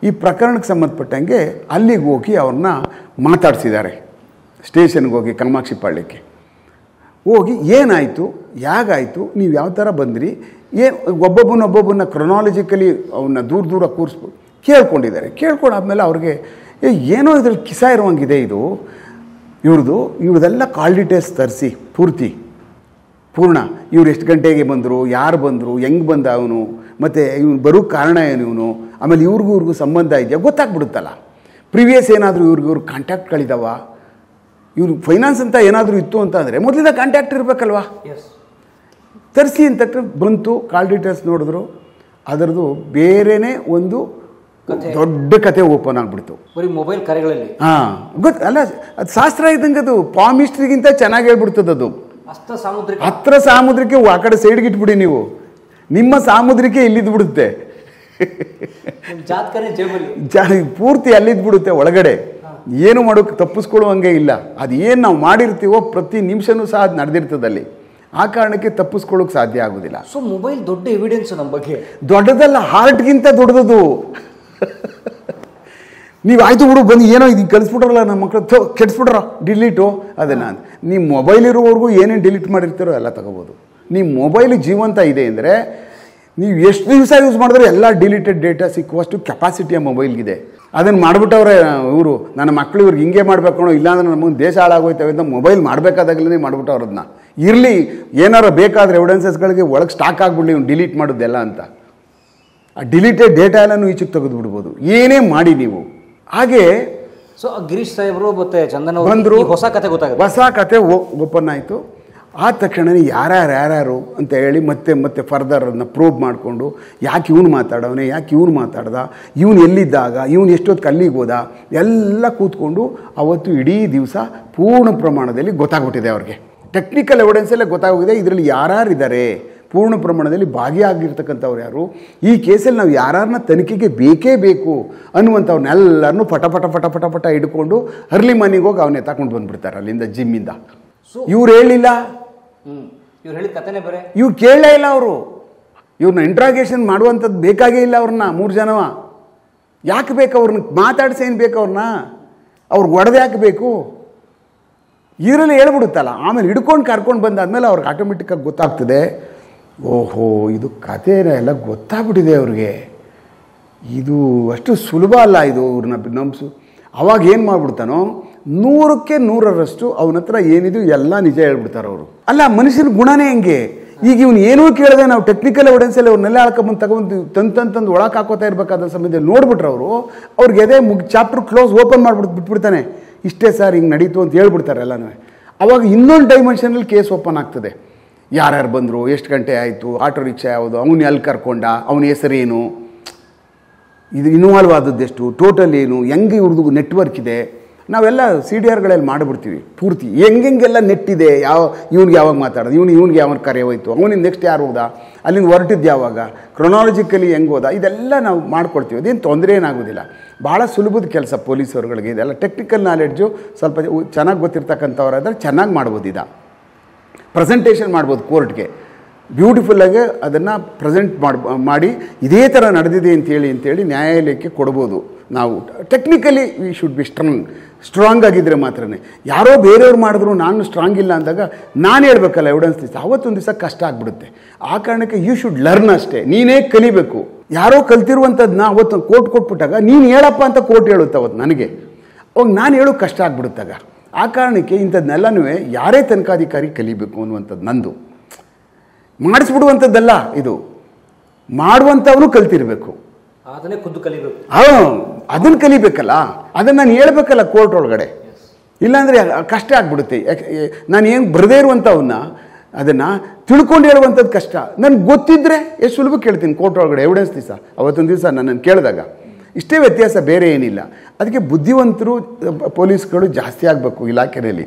Speaker 1: ಈ ಪ್ರಕರಣಕ್ಕೆ ಸಂಬಂಧಪಟ್ಟಂಗೆ ಅಲ್ಲಿಗೆ ಹೋಗಿ ಅವ್ರನ್ನ ಮಾತಾಡಿಸಿದ್ದಾರೆ. ಸ್ಟೇಷನ್ಗೆ ಹೋಗಿ ಕಾಮಾಕ್ಷಿ ಪಾಳ್ಯಕ್ಕೆ ಹೋಗಿ ಏನಾಯಿತು, ಹೇಗಾಯಿತು, ನೀವು ಯಾವ ಥರ ಬಂದ್ರಿ, ಏನು ಒಬ್ಬೊಬ್ಬನ ಕ್ರೊನಾಲಜಿಕಲಿ ಅವನ್ನ ದೂರ ಕೂರಿಸ್ಬಿಟ್ಟು ಕೇಳ್ಕೊಂಡಿದ್ದಾರೆ. ಕೇಳ್ಕೊಂಡಾದ್ಮೇಲೆ ಅವ್ರಿಗೆ ಏನೋ ಇದ್ರಲ್ಲಿ ಕಿಸ ಇರುವಂಗಿದೆ, ಇವ್ರದ್ದೆಲ್ಲ ಕಾಲ್ ಡೀಟೇಲ್ಸ್ ತರಿಸಿ ಪೂರ್ಣ ಇವ್ರು ಎಷ್ಟು ಗಂಟೆಗೆ ಬಂದರು, ಯಾರು ಬಂದರು, ಹೆಂಗೆ ಬಂದ ಅವನು, ಮತ್ತು ಇವನು ಬರೋ ಕಾರಣ ಏನು, ಇವನು ಆಮೇಲೆ ಇವ್ರಿಗೂ ಸಂಬಂಧ ಇದೆಯಾ ಗೊತ್ತಾಗ್ಬಿಡುತ್ತಲ್ಲ. ಪ್ರಿವಿಯಸ್ ಏನಾದರೂ ಇವ್ರಿಗೆ ಕಾಂಟ್ಯಾಕ್ಟ್ಗಳಿದಾವ, ಇವ್ರು ಫೈನಾನ್ಸ್ ಅಂತ ಏನಾದರೂ ಇತ್ತು ಅಂತ ಅಂದರೆ ಮೊದಲಿಂದ ಕಾಂಟ್ಯಾಕ್ಟ್ ಇರಬೇಕಲ್ವಾ. ತರಿಸಿ ಅಂತ ಬಂತು, ಕಾಲ್ ಡೀಟೇಲ್ಸ್ ನೋಡಿದ್ರು, ಅದರದ್ದು ಬೇರೆಯೇ ಒಂದು ದೊಡ್ಡ ಕತೆ ಓಪನ್ ಆಗಿಬಿಡ್ತು.
Speaker 2: ಬರೀ ಮೊಬೈಲ್ ಕರೆಗಳಲ್ಲಿ
Speaker 1: ಅಲ್ಲ, ಅದು ಶಾಸ್ತ್ರ ಇದ್ದಂಗೆ, ಅದು ಪಾಮ್ ಹಿಸ್ಟ್ರಿಗಿಂತ ಚೆನ್ನಾಗಿ ಹೇಳ್ಬಿಡ್ತದೆ. ಅದು ಹತ್ರ ಸಾಮುದ್ರಿಕೆ ಆ ಕಡೆ ಸೈಡ್ಗೆ ಇಟ್ಬಿಡಿ ನೀವು, ನಿಮ್ಮ ಸಾಮುದ್ರಿಕೆ ಇಲ್ಲಿದ್ದು ಬಿಡುತ್ತೆ, ಪೂರ್ತಿ ಅಲ್ಲಿದ್ದು ಬಿಡುತ್ತೆ ಒಳಗಡೆ. ಏನು ಮಾಡೋಕ್ಕೆ ತಪ್ಪಿಸ್ಕೊಳ್ಳುವಂಗೆ ಇಲ್ಲ. ಅದು ಏನು ನಾವು ಮಾಡಿರ್ತೀವೋ ಪ್ರತಿ ನಿಮಿಷನೂ ಸಹ ಅದು ನಡೆದಿರ್ತದಲ್ಲಿ. ಆ ಕಾರಣಕ್ಕೆ ತಪ್ಪಿಸ್ಕೊಳ್ಳೋಕೆ ಸಾಧ್ಯ ಆಗೋದಿಲ್ಲ.
Speaker 2: ಸೊ ಮೊಬೈಲ್ ದೊಡ್ಡ ಎವಿಡೆನ್ಸ್ ನಮ್ಮ ಬಗ್ಗೆ.
Speaker 1: ದೊಡ್ಡದಲ್ಲ, ಹಾರ್ಟ್ಗಿಂತ ದೊಡ್ಡದದು. ನೀವು ಆಯ್ತು ಬಿಡು ಬಂದು ಏನೋ ಇದು ಕಳಿಸ್ಬಿಟ್ರಲ್ಲ ನಮ್ಮ ಮಕ್ಕಳು ಕೆಡಿಸ್ಬಿಟ್ರ ಡಿಲೀಟು ಅದನ್ನು. ನಿಮ್ಮ ಮೊಬೈಲ್ ಇರೋವರೆಗೂ ಏನೇನು ಡಿಲೀಟ್ ಮಾಡಿರ್ತೀರೋ ಎಲ್ಲ ತಗೋಬೋದು. ನಿಮ್ಮ ಮೊಬೈಲ್ ಜೀವಂತ ಇದೆ ಅಂದರೆ ನೀವು ಎಷ್ಟು ದಿವಸ ಯೂಸ್ ಮಾಡಿದ್ರೆ ಎಲ್ಲ ಡಿಲೀಟೆಡ್ ಡೇಟಾ ಸಿಕ್ಕುವಷ್ಟು ಕೆಪಾಸಿಟಿಯ ಮೊಬೈಲ್ಗಿದೆ. ಅದನ್ನು ಮಾಡಿಬಿಟ್ಟವ್ರೆ ಇವರು, ನನ್ನ ಮಕ್ಕಳು ಇವ್ರಿಗೆ ಹಿಂಗೆ ಮಾಡಬೇಕಣೋ, ಇಲ್ಲಾಂದ್ರೆ ನಮಗೆ ದೇಶ ಹಾಳಾಗೋಯ್ತವೆ ಅಂತ ಮೊಬೈಲ್ ಮಾಡಬೇಕಾದಾಗಲೇ ಮಾಡಿಬಿಟ್ಟವ್ರು. ಅದನ್ನ ಇರಲಿ, ಏನಾರು ಬೇಕಾದರೆ ಎವಿಡೆನ್ಸಸ್ಗಳಿಗೆ ಒಳಗೆ ಸ್ಟಾಕ್ ಆಗಿಬಿಡಲಿ ಇವ್ನು ಡಿಲೀಟ್ ಮಾಡೋದೆಲ್ಲ ಅಂತ. ಆ ಡಿಲೀಟೆಡ್ ಡೇಟಾ ಎಲ್ಲನೂ ಈಚೆಗೆ ತೆಗೆದು ಬಿಡ್ಬೋದು, ಏನೇ ಮಾಡಿ ನೀವು. ಹಾಗೆ
Speaker 2: ಸೊ ಗಿರೀಶ್ ಸಾಹೇಬರು ಮತ್ತು ಚಂದನ್
Speaker 1: ಬಂದರು,
Speaker 2: ಹೊಸ ಕತೆ ಗೊತ್ತಾಗುತ್ತೆ,
Speaker 1: ಹೊಸ ಕತೆ ಓಪನ್ ಆಯಿತು. ಆ ತಕ್ಷಣವೇ ಯಾರ್ಯಾರು ಅಂತ ಹೇಳಿ ಮತ್ತೆ ಫರ್ದರ್ ಅದನ್ನ ಪ್ರೋಬ್ ಮಾಡಿಕೊಂಡು ಯಾಕೆ ಇವನು ಮಾತಾಡೋನೆ, ಯಾಕೆ ಇವನು ಮಾತಾಡ್ದ, ಇವನು ಎಲ್ಲಿದ್ದಾಗ, ಇವನು ಎಷ್ಟೊತ್ತು ಅಲ್ಲಿಗೆ ಹೋದ, ಎಲ್ಲ ಕೂತ್ಕೊಂಡು ಅವತ್ತು ಇಡೀ ದಿವಸ ಪೂರ್ಣ ಪ್ರಮಾಣದಲ್ಲಿ ಗೊತ್ತಾಗ್ಬಿಟ್ಟಿದೆ ಅವ್ರಿಗೆ. ಟೆಕ್ನಿಕಲ್ ಎವಿಡೆನ್ಸಲ್ಲೇ ಗೊತ್ತಾಗೋಗಿದೆ ಇದರಲ್ಲಿ ಯಾರ್ಯಾರಿದ್ದಾರೆ, ಪೂರ್ಣ ಪ್ರಮಾಣದಲ್ಲಿ ಭಾಗಿಯಾಗಿರ್ತಕ್ಕಂಥವ್ರು ಯಾರು, ಈ ಕೇಸಲ್ಲಿ ನಾವು ಯಾರನ್ನ ತನಿಖೆಗೆ ಬೇಕೇ ಬೇಕು ಅನ್ನುವಂಥವ್ರನ್ನೆಲ್ಲರನ್ನೂ ಪಟ ಹಿಡ್ಕೊಂಡು ಅರ್ಲಿ ಮಾರ್ನಿಂಗ್ ಹೋಗಿ ಅವನ್ನೇ ತಗೊಂಡು ಬಂದುಬಿಡ್ತಾರೆ ಅಲ್ಲಿಂದ, ಜಿಮ್ಮಿಂದ. ಇವ್ರು ಹೇಳಿಲ್ಲ,
Speaker 2: ಇವ್ರು ಹೇಳಿದ ಕಥೆನೇ ಬೇರೆ,
Speaker 1: ಇವ್ರು ಕೇಳಲೇ ಇಲ್ಲ. ಅವರು ಇವ್ರನ್ನ ಇಂಟ್ರಾಗೇಷನ್ ಮಾಡುವಂಥದ್ದು ಬೇಕಾಗೇ ಇಲ್ಲ. ಅವ್ರನ್ನ 3 ಜನವ ಯಾಕೆ ಬೇಕು, ಅವ್ರನ್ನ ಮಾತಾಡಿಸಿ ಏನು ಬೇಕು, ಅವ್ರಿಗೆ ಒಡೆದು ಯಾಕೆ ಬೇಕು, ಇದರಲ್ಲಿ ಹೇಳ್ಬಿಡುತ್ತಲ್ಲ. ಆಮೇಲೆ ಹಿಡ್ಕೊಂಡು ಕರ್ಕೊಂಡು ಬಂದಾದ್ಮೇಲೆ ಅವ್ರಿಗೆ ಆಟೋಮೆಟಿಕ್ಕಾಗಿ ಗೊತ್ತಾಗ್ತದೆ, ಓಹೋ ಇದು ಕಥೆನೇ ಎಲ್ಲ ಗೊತ್ತಾಗ್ಬಿಟ್ಟಿದೆ ಅವ್ರಿಗೆ, ಇದು ಅಷ್ಟು ಸುಲಭ ಅಲ್ಲ ಇದು ಇವ್ರನ್ನ ನಂಬಿಸು. ಅವಾಗ ಏನು ಮಾಡಿಬಿಡ್ತಾನೋ 100ಕ್ಕೆ 100ರಷ್ಟು ಅವನ ಹತ್ರ ಏನಿದು ಎಲ್ಲ ನಿಜ ಹೇಳ್ಬಿಡ್ತಾರೆ ಅವರು. ಅಲ್ಲ, ಮನುಷ್ಯನ ಗುಣನೇ ಹೆಂಗೆ. ಈಗ ಇವನು ಏನೂ ಕೇಳಿದೆ ನಾವು ಟೆಕ್ನಿಕಲ್ ಎವಿಡೆನ್ಸಲ್ಲಿ ಅವ್ರನ್ನೆಲ್ಲ ಹಾಳ್ಕೊಂಬಂದು ತಗೊಂಡು ತಂದು ಒಳಗೆ ಹಾಕೋತಾ ಇರಬೇಕಾದ ಸಮಯದಲ್ಲಿ ನೋಡ್ಬಿಟ್ರೆ ಅವ್ರಿಗೆ ಅದೇ ಚಾಪ್ಟರ್ ಕ್ಲೋಸ್ ಓಪನ್ ಬಿಟ್ಬಿಡ್ತಾನೆ. ಇಷ್ಟೇ ಸರ್ ಹಿಂಗೆ ನಡೀತು ಅಂತ ಹೇಳ್ಬಿಡ್ತಾರೆ ಎಲ್ಲನೂ. ಅವಾಗ ಇನ್ನೊಂದು ಡೈಮೆನ್ಷನಲ್ಲಿ ಕೇಸ್ ಓಪನ್ ಆಗ್ತದೆ. ಯಾರ್ಯಾರು ಬಂದರು, ಎಷ್ಟು ಗಂಟೆ ಆಯಿತು, ಆಟೋ ರಿಕ್ಷಾ ಯಾವುದು, ಅವನು ಎಲ್ಲಿ ಕರ್ಕೊಂಡ, ಅವನ ಹೆಸರೇನು, ಇದು ಇನ್ವಾಲ್ವ್ ಆದದ್ದೆಷ್ಟು, ಟೋಟಲ್ ಏನು, ಹೆಂಗೆ ಇವ್ರದ್ದು ನೆಟ್ವರ್ಕ್ ಇದೆ, ನಾವೆಲ್ಲ CDRಗಳಲ್ಲಿ ಮಾಡಿಬಿಡ್ತೀವಿ ಪೂರ್ತಿ. ಹೆಂಗೆಲ್ಲ ನೆಟ್ ಇದೆ, ಇವ್ನಿಗೆ ಯಾವಾಗ ಮಾತಾಡೋದು, ಇವ್ನಿಗೆ ಯಾವಾಗ ಕರೆ ಹೋಯ್ತು, ಅವನಿಗೆ ನೆಕ್ಸ್ಟ್ ಯಾರು ಹೋದ, ಅಲ್ಲಿಂದ ಹೊರಟಿದ್ದು ಯಾವಾಗ, ಕ್ರೊನಾಲಜಿಕಲಿ ಹೆಂಗೆ ಹೋದ, ಇದೆಲ್ಲ ನಾವು ಮಾಡ್ಕೊಡ್ತೀವಿ. ಅದೇನು ತೊಂದರೆ ಏನಾಗೋದಿಲ್ಲ, ಭಾಳ ಸುಲಭದ ಕೆಲಸ ಪೊಲೀಸರುಗಳಿಗೆ. ಇದೆಲ್ಲ ಟೆಕ್ನಿಕಲ್ ನಾಲೆಡ್ಜು ಸ್ವಲ್ಪ ಚೆನ್ನಾಗಿ ಗೊತ್ತಿರ್ತಕ್ಕಂಥವ್ರಾದ್ರೆ ಚೆನ್ನಾಗಿ ಮಾಡ್ಬೋದು. ಪ್ರೆಸೆಂಟೇಷನ್ ಮಾಡ್ಬೋದು ಕೋರ್ಟ್ಗೆ, ಬ್ಯೂಟಿಫುಲ್ಲಾಗಿ ಅದನ್ನು ಪ್ರೆಸೆಂಟ್ ಮಾಡಿ ಇದೇ ಥರ ನಡೆದಿದೆ ಅಂತೇಳಿ ನ್ಯಾಯಾಲಯಕ್ಕೆ ಕೊಡ್ಬೋದು. ನಾವು technically we should be strong. Strong ಆಗಿದ್ದರೆ ಮಾತ್ರನೇ. ಯಾರೋ ಬೇರೆಯವ್ರು ಮಾಡಿದ್ರು ನಾನು ಸ್ಟ್ರಾಂಗ್ ಇಲ್ಲ ಅಂದಾಗ ನಾನು ಹೇಳ್ಬೇಕಲ್ಲ ಎವಿಡೆನ್ಸ್ ದಿವಸ, ಅವತ್ತೊಂದು ದಿವಸ ಕಷ್ಟ ಆಗಿಬಿಡುತ್ತೆ. ಆ ಕಾರಣಕ್ಕೆ ಯು ಶುಡ್ ಲರ್ನ್ ಅಷ್ಟೇ, ನೀನೇ ಕಲಿಬೇಕು. ಯಾರೋ ಕಲ್ತಿರುವಂಥದ್ದನ್ನ ಅವತ್ತು ಕೋರ್ಟ್ ಕೊಟ್ಬಿಟ್ಟಾಗ ನೀನು ಹೇಳಪ್ಪ ಅಂತ ಕೋರ್ಟ್ ಹೇಳುತ್ತೆ ಅವತ್ತು ನನಗೆ, ಅವಾಗ ನಾನು ಹೇಳೋಕೆ ಕಷ್ಟ ಆಗ್ಬಿಡುತ್ತಾಗ. ಆ ಕಾರಣಕ್ಕೆ ಇಂಥದ್ದನ್ನೆಲ್ಲನೂ ಯಾರೇ ತನಿಖಾಧಿಕಾರಿ ಕಲಿಬೇಕು ಅನ್ನುವಂಥದ್ದು ನಂದು. ಮಾಡಿಸ್ಬಿಡುವಂಥದ್ದಲ್ಲ ಇದು, ಮಾಡುವಂಥವನು ಕಲ್ತಿರಬೇಕು,
Speaker 2: ಅದನ್ನೇ ಖುದ್ದು ಕಲಿಬೇಕು.
Speaker 1: ಅದನ್ನು ಕಲಿಬೇಕಲ್ಲ, ಅದನ್ನು ನಾನು ಹೇಳ್ಬೇಕಲ್ಲ ಕೋರ್ಟ್ ಒಳಗಡೆ. ಇಲ್ಲಾಂದರೆ ಕಷ್ಟ ಆಗ್ಬಿಡುತ್ತೆ. ನಾನು ಏನು ಬರದೇ ಇರುವಂಥವನ್ನ ಅದನ್ನು ತಿಳ್ಕೊಂಡು ಹೇಳುವಂಥದ್ದು ಕಷ್ಟ. ನನಗೆ ಗೊತ್ತಿದ್ದರೆ ಎಷ್ಟು ಸುಲಭ ಕೇಳ್ತೀನಿ ಕೋರ್ಟ್ ಒಳಗಡೆ ಎವಿಡೆನ್ಸ್ ದಿವಸ. ಅವತ್ತೊಂದು ದಿವಸ ನನ್ನನ್ನು ಕೇಳಿದಾಗ ಇಷ್ಟೇ ವ್ಯತ್ಯಾಸ, ಬೇರೆ ಏನಿಲ್ಲ. ಅದಕ್ಕೆ ಬುದ್ಧಿವಂತರು ಪೊಲೀಸ್ಗಳು ಜಾಸ್ತಿ ಆಗಬೇಕು ಇಲಾಖೆಯಲ್ಲಿ.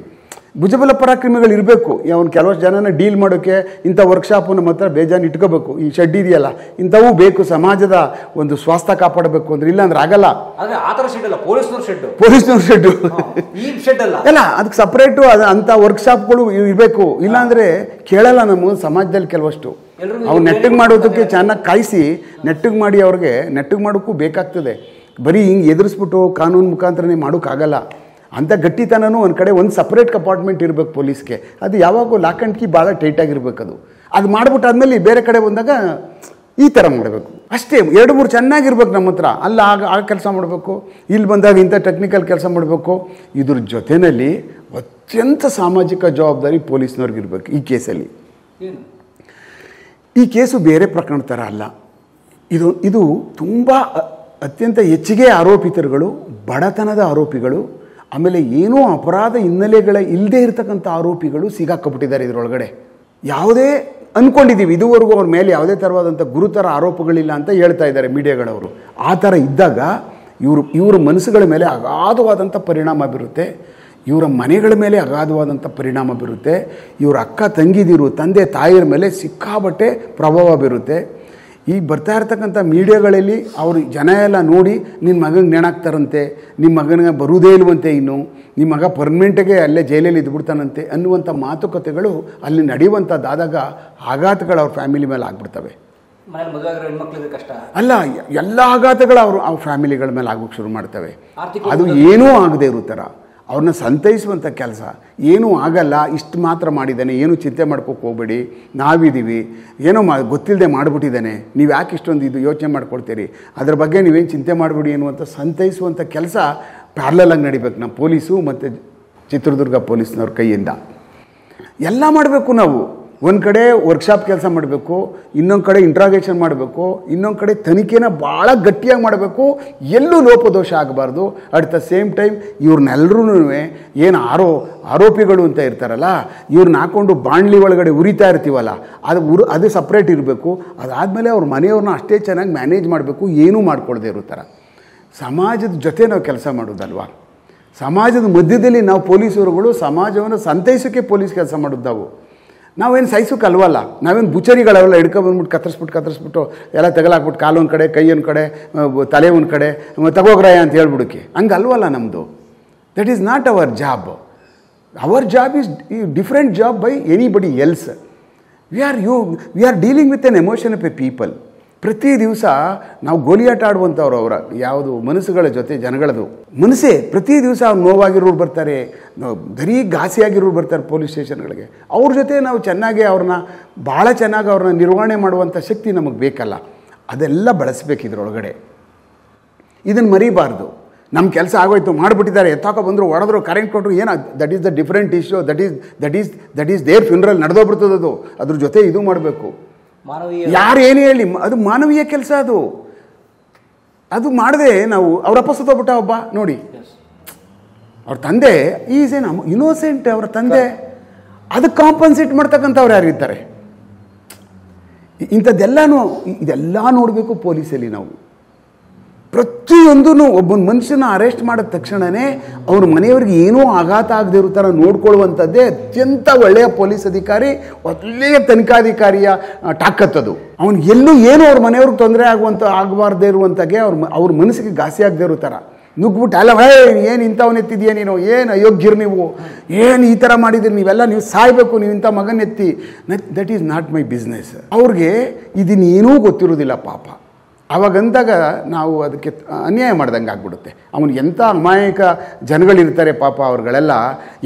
Speaker 1: ಭುಜಬಲ ಪರಾಕ್ರಮಿಗಳು ಇರಬೇಕು. ಅವ್ನು ಕೆಲವಷ್ಟು ಜನನ ಡೀಲ್ ಮಾಡೋಕ್ಕೆ ಇಂಥ ವರ್ಕ್ಶಾಪು ನಮ್ಮ ಹತ್ರ ಬೇಜಾನು ಇಟ್ಕೋಬೇಕು. ಈ ಶೆಡ್ ಇದೆಯಲ್ಲ, ಇಂಥವೂ ಬೇಕು ಸಮಾಜದ ಒಂದು ಸ್ವಾಸ್ಥ್ಯ ಕಾಪಾಡಬೇಕು ಅಂದ್ರೆ. ಇಲ್ಲಾಂದ್ರೆ ಆಗಲ್ಲ. ಪೊಲೀಸ್ನವ್ರ ಶೆಡ್ಡು ಅಲ್ಲ, ಅದಕ್ಕೆ ಸಪ್ರೇಟು ಅಂಥ ವರ್ಕ್ಶಾಪ್ಗಳು ಇರಬೇಕು. ಇಲ್ಲಾಂದರೆ ಕೇಳಲ್ಲ ನಮ್ಮ ಸಮಾಜದಲ್ಲಿ ಕೆಲವಷ್ಟು. ಅವ್ನು ನೆಟ್ಟಿಗೆ ಮಾಡೋದಕ್ಕೆ ಚೆನ್ನಾಗಿ ಕಾಯಿಸಿ ನೆಟ್ಟಿಗೆ ಮಾಡಿ ಅವ್ರಿಗೆ ನೆಟ್ಟಿಗೆ ಮಾಡೋಕ್ಕೂ ಬೇಕಾಗ್ತದೆ. ಬರೀ ಹಿಂಗೆ ಎದುರಿಸ್ಬಿಟ್ಟು ಕಾನೂನು ಮುಖಾಂತರನೇ ಮಾಡೋಕ್ಕಾಗಲ್ಲ. ಅಂಥ ಗಟ್ಟಿತನೂ ಒಂದು ಕಡೆ ಒಂದು ಸಪ್ರೇಟ್ ಕಂಪಾರ್ಟ್ಮೆಂಟ್ ಇರಬೇಕು ಪೊಲೀಸ್ಗೆ. ಅದು ಯಾವಾಗೂ ಲಾಕ್ ಆ್ಯಂಡ್ ಕೀ ಭಾಳ ಟೈಟಾಗಿರ್ಬೇಕು. ಅದು ಮಾಡಿಬಿಟ್ಟಾದ್ಮೇಲೆ ಬೇರೆ ಕಡೆ ಬಂದಾಗ ಈ ಥರ ಮಾಡಬೇಕು ಅಷ್ಟೇ. 2-3 ಚೆನ್ನಾಗಿರ್ಬೇಕು ನಮ್ಮ ಹತ್ರ, ಅಲ್ಲ ಆ ಕೆಲಸ ಮಾಡಬೇಕು, ಇಲ್ಲಿ ಬಂದಾಗ ಇಂಥ ಟೆಕ್ನಿಕಲ್ ಕೆಲಸ ಮಾಡಬೇಕು. ಇದ್ರ ಜೊತೆಯಲ್ಲಿ ಅತ್ಯಂತ ಸಾಮಾಜಿಕ ಜವಾಬ್ದಾರಿ ಪೊಲೀಸ್ನವ್ರಿಗಿರ್ಬೇಕು. ಈ ಕೇಸಲ್ಲಿ ಈ ಕೇಸು ಬೇರೆ ಪ್ರಕರಣ ಥರ ಅಲ್ಲ. ಇದು ತುಂಬ ಅತ್ಯಂತ ಹೆಚ್ಚಿಗೆ ಆರೋಪಿತರುಗಳು, ಬಡತನದ ಆರೋಪಿಗಳು, ಆಮೇಲೆ ಏನೋ ಅಪರಾಧ ಹಿನ್ನೆಲೆಗಳ ಇಲ್ಲದೆ ಇರತಕ್ಕಂಥ ಆರೋಪಿಗಳು ಸಿಗಾಕೊಬಿಟ್ಟಿದ್ದಾರೆ ಇದರೊಳಗಡೆ. ಯಾವುದೇ ಅಂದ್ಕೊಂಡಿದ್ದೀವಿ ಇದುವರೆಗೂ ಅವ್ರ ಮೇಲೆ ಯಾವುದೇ ಥರವಾದಂಥ ಗುರುತರ ಆರೋಪಗಳಿಲ್ಲ ಅಂತ ಹೇಳ್ತಾ ಇದ್ದಾರೆ ಮೀಡಿಯಾಗಳವರು. ಆ ಥರ ಇದ್ದಾಗ ಇವ್ರ ಮನಸ್ಸುಗಳ ಮೇಲೆ ಅಗಾಧವಾದಂಥ ಪರಿಣಾಮ ಬೀರುತ್ತೆ, ಇವರ ಮನೆಗಳ ಮೇಲೆ ಅಗಾಧವಾದಂಥ ಪರಿಣಾಮ ಬೀರುತ್ತೆ, ಇವರ ಅಕ್ಕ ತಂಗಿದಿರು ತಂದೆ ತಾಯಿಯರ ಮೇಲೆ ಸಿಕ್ಕಾಬಟ್ಟೆ ಪ್ರಭಾವ ಬೀರುತ್ತೆ. ಈ ಬರ್ತಾ ಇರ್ತಕ್ಕಂಥ ಮೀಡಿಯಾಗಳಲ್ಲಿ ಅವರು ಜನ ಎಲ್ಲ ನೋಡಿ ನಿನ್ನ ಮಗನಿಗೆ ನೇಣಾಕ್ತಾರಂತೆ, ನಿಮ್ಮ ಮಗನಿಗೆ ಬರುವುದೇ ಇಲ್ವಂತೆ, ಇನ್ನು ನಿಮ್ಮ ಮಗ ಪರ್ಮನೆಂಟಿಗೆ ಅಲ್ಲೇ ಜೈಲಲ್ಲಿ ಇದ್ಬಿಡ್ತಾನಂತೆ ಅನ್ನುವಂಥ ಮಾತುಕತೆಗಳು ಅಲ್ಲಿ ನಡೆಯುವಂಥದ್ದಾದಾಗ ಆಘಾತಗಳು ಅವ್ರ ಫ್ಯಾಮಿಲಿ ಮೇಲೆ ಆಗ್ಬಿಡ್ತವೆ. ಅಲ್ಲ, ಎಲ್ಲ ಆಘಾತಗಳು ಅವ್ರ ಫ್ಯಾಮಿಲಿಗಳ ಮೇಲೆ ಆಗೋಕ್ಕೆ ಶುರು ಮಾಡ್ತವೆ. ಅದು ಏನೂ ಆಗದೆ ಇರೋ ಥರ ಅವ್ರನ್ನ ಸಂತೈಸುವಂಥ ಕೆಲಸ. ಏನೂ ಆಗಲ್ಲ, ಇಷ್ಟು ಮಾತ್ರ ಮಾಡಿದ್ದಾನೆ, ಏನೂ ಚಿಂತೆ ಮಾಡ್ಕೋಕ್ಕೆ ಹೋಗ್ಬೇಡಿ, ನಾವಿದ್ದೀವಿ, ಏನೋ ಗೊತ್ತಿಲ್ಲದೆ ಮಾಡಿಬಿಟ್ಟಿದ್ದಾನೆ, ನೀವು ಯಾಕೆ ಇಷ್ಟೊಂದು ಇದು ಯೋಚನೆ ಮಾಡ್ಕೊಳ್ತೀರಿ, ಅದ್ರ ಬಗ್ಗೆ ನೀವೇನು ಚಿಂತೆ ಮಾಡಿಬಿಡಿ ಅನ್ನುವಂಥ ಸಂತೈಸುವಂಥ ಕೆಲಸ ಪ್ಯಾರಲಲಾಗಿ ನಡಿಬೇಕು ನಮ್ಮ ಪೊಲೀಸು ಮತ್ತು ಚಿತ್ರದುರ್ಗ ಪೊಲೀಸ್ನವ್ರ ಕೈಯಿಂದ. ಎಲ್ಲ ಮಾಡಬೇಕು ನಾವು. ಒಂದು ಕಡೆ ವರ್ಕ್ಶಾಪ್ ಕೆಲಸ ಮಾಡಬೇಕು, ಇನ್ನೊಂದು ಕಡೆ ಇಂಟ್ರಾಗೇಷನ್ ಮಾಡಬೇಕು, ಇನ್ನೊಂದು ಕಡೆ ತನಿಖೆನ ಭಾಳ ಗಟ್ಟಿಯಾಗಿ ಮಾಡಬೇಕು, ಎಲ್ಲೂ ಲೋಪದೋಷ ಆಗಬಾರ್ದು. ಅಟ್ ದ ಸೇಮ್ ಟೈಮ್ ಇವ್ರನ್ನೆಲ್ಲರೂ ಏನು ಆರೋಪಿಗಳು ಅಂತ ಇರ್ತಾರಲ್ಲ, ಇವ್ರನ್ನ ಹಾಕ್ಕೊಂಡು ಬಾಣಲಿ ಒಳಗಡೆ ಉರಿತಾ ಇರ್ತೀವಲ್ಲ, ಅದು ಸಪ್ರೇಟ್ ಇರಬೇಕು. ಅದಾದಮೇಲೆ ಅವ್ರ ಮನೆಯವ್ರನ್ನ ಅಷ್ಟೇ ಚೆನ್ನಾಗಿ ಮ್ಯಾನೇಜ್ ಮಾಡಬೇಕು, ಏನೂ ಮಾಡ್ಕೊಳ್ದೇ ಇರೋ ಥರ. ಸಮಾಜದ ಜೊತೆ ನಾವು ಕೆಲಸ ಮಾಡೋದಲ್ವ, ಸಮಾಜದ ಮಧ್ಯದಲ್ಲಿ ನಾವು ಪೊಲೀಸರುಗಳು ಸಮಾಜವನ್ನು ಸಂತೈಸೋಕ್ಕೆ ಪೊಲೀಸ್ ಕೆಲಸ ಮಾಡೋದು. ನಾವೇನು ಸಹಿಸೋಕ್ಕಲ್ವಲ್ಲ, ನಾವೇನು ಬುಚರಿಗಳವಲ್ಲ, ಹಿಡ್ಕೊಬಂದ್ಬಿಟ್ಟು ಕತ್ತರಿಸ್ಬಿಟ್ಟು ಎಲ್ಲ ತಗಲಾಕ್ಬಿಟ್ಟು ಕಾಲು ಒಂದು ಕಡೆ, ಕೈ ಒಂದು ಕಡೆ, ತಲೆ ಒಂದು ಕಡೆ ತಗೋಗ್ರಾಯ ಅಂತ ಹೇಳ್ಬಿಡೋಕ್ಕೆ ಹಂಗಲ್ವಲ್ಲ ನಮ್ಮದು. That is not hour job. Hour job is different job by anybody else. We are dealing with N emotion of A people. ಪ್ರತಿ ದಿವಸ ನಾವು ಗೋಲಿಯಾಟ ಆಡುವಂಥವ್ರು ಅವರ ಯಾವುದು ಮನಸ್ಸುಗಳ ಜೊತೆ ಜನಗಳದು ಮನಸ್ಸೇ. ಪ್ರತಿ ದಿವಸ ಅವ್ರು ನೋವಾಗಿರೋರು ಬರ್ತಾರೆ, ಬರೀ ಘಾಸಿಯಾಗಿರೋರು ಬರ್ತಾರೆ ಪೊಲೀಸ್ ಸ್ಟೇಷನ್ಗಳಿಗೆ. ಅವ್ರ ಜೊತೆ ನಾವು ಚೆನ್ನಾಗಿ ಭಾಳ ಚೆನ್ನಾಗಿ ಅವ್ರನ್ನ ನಿರ್ವಹಣೆ ಮಾಡುವಂಥ ಶಕ್ತಿ ನಮಗೆ ಬೇಕಲ್ಲ, ಅದೆಲ್ಲ ಬಳಸಬೇಕು ಇದರೊಳಗಡೆ. ಇದನ್ನು ಮರಿಬಾರ್ದು. ನಮ್ಮ ಕೆಲಸ ಆಗೋಯ್ತು, ಮಾಡಿಬಿಟ್ಟಿದ್ದಾರೆ, ಎತ್ತಾಕೋ ಬಂದರು, ಹೊಡೆದ್ರು, ಕರೆಂಟ್ ಕೊಟ್ಟರು, ಏನು that is the different issue. That is their funeral ನಡೆದೋಗ್ಬಿಡ್ತದದು. ಅದ್ರ ಜೊತೆ ಇದು ಮಾಡಬೇಕು. ಯಾರು ಏನು ಹೇಳಿ, ಅದು ಮಾನವೀಯ ಕೆಲಸ. ಅದು ಮಾಡದೆ ನಾವು ಅವರಪ್ಪ ಸತ್ತೋಗ್ಬಿಟ್ಟ ಒಬ್ಬ ನೋಡಿ, ಅವ್ರ ತಂದೆ ಈಸ್ ಏನ್ ಇನ್ನೋಸೆಂಟ್, ಅವರ ತಂದೆ, ಅದಕ್ಕೆ ಕಾಂಪನ್ಸೇಟ್ ಮಾಡ್ತಕ್ಕಂಥವ್ರು ಯಾರಿರ್ತಾರೆ? ಇದೆಲ್ಲ ನೋಡಬೇಕು ಪೊಲೀಸಲ್ಲಿ ನಾವು. ಪ್ರತಿಯೊಂದೂ ಒಬ್ಬನ ಮನುಷ್ಯನ ಅರೆಸ್ಟ್ ಮಾಡಿದ ತಕ್ಷಣವೇ ಅವ್ರ ಮನೆಯವ್ರಿಗೆ ಏನೂ ಆಘಾತ ಆಗದೆ ಇರೋ ಥರ ನೋಡ್ಕೊಳ್ಳುವಂಥದ್ದೇ ಅತ್ಯಂತ ಒಳ್ಳೆಯ ಪೊಲೀಸ್ ಅಧಿಕಾರಿ, ಒಳ್ಳೆಯ ತನಿಖಾಧಿಕಾರಿಯ ತಾಕತ್ತದು. ಅವ್ನು ಎಲ್ಲೂ ಏನೂ ಅವ್ರ ಮನೆಯವ್ರಿಗೆ ತೊಂದರೆ ಆಗಬಾರ್ದೇ ಇರುವಂತಾಗೆ ಅವ್ರ ಮನಸ್ಸಿಗೆ ಘಾಸಿ ಆಗದೆ ಇರೋ ಥರ ನುಗ್ಬಿಟ್ಟು ಅಲ್ಲ, ಏನು ಇಂಥವನ್ನೆತ್ತಿದೆಯಾ ನೀನು, ಏನು ಅಯೋಗ್ಯರು ನೀವು, ಏನು ಈ ಥರ ಮಾಡಿದಿರಿ, ನೀವು ಸಾಯಬೇಕು, ನೀವು ಇಂಥ ಮಗನೆತ್ತಿ. That is not my business. ಅವ್ರಿಗೆ ಇದನ್ನೇನೂ ಗೊತ್ತಿರೋದಿಲ್ಲ ಪಾಪ. ಆವಾಗಂದಾಗ ನಾವು ಅದಕ್ಕೆ ಅನ್ಯಾಯ ಮಾಡ್ದಂಗೆ ಆಗ್ಬಿಡುತ್ತೆ. ಅವನು ಎಂಥ ಅಮಾಯಕ ಜನಗಳಿರ್ತಾರೆ ಪಾಪ, ಅವ್ರುಗಳೆಲ್ಲ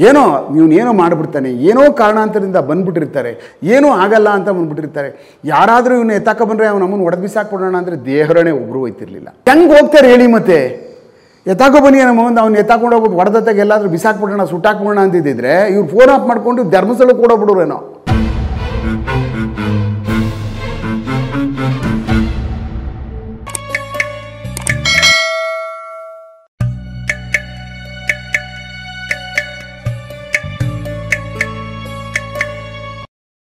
Speaker 1: ಏನೋ ಇವನೇನೋ ಮಾಡಿಬಿಡ್ತಾನೆ, ಏನೋ ಕಾರಣಾಂತರದಿಂದ ಬಂದ್ಬಿಟ್ಟಿರ್ತಾರೆ, ಏನೂ ಆಗಲ್ಲ ಅಂತ ಬಂದ್ಬಿಟ್ಟಿರ್ತಾರೆ. ಯಾರಾದರೂ ಇವನು ಎತ್ತಾಕ ಬಂದರೆ ಅವನು ನಮ್ಮನ್ನು ಹೊಡೆದು ಬಿಸಾಕ್ಬಿಡೋಣ ಅಂದರೆ ದೇಹರಣೆ ಒಬ್ಬರು ಹೋಯ್ತಿರ್ಲಿಲ್ಲ. ಹೆಂಗೆ ಹೋಗ್ತಾರೆ ಹೇಳಿ? ಮತ್ತೆ ಎತ್ತಾಕೋ ಬನ್ನಿ ನಮ್ಮ ಮುಂದೆ ಅವ್ನು ಎತ್ತಾಕೊಂಡು ಹೋಗ್ಬಿಟ್ಟು ಹೊಡೆದತ್ತಾಗ ಎಲ್ಲಾದರೂ ಬಿಸಾಕ್ಬಿಡೋಣ, ಸುಟ್ಟಾಕ್ಬಿಡೋಣ ಅಂತಿದ್ದಿದ್ರೆ ಇವ್ರು ಫೋನ್ ಆಫ್ ಮಾಡಿಕೊಂಡು ಧರ್ಮಸ್ಥಳಕ್ಕೆ ಓಡೋಗ್ಬಿಡೋರೇನೋ.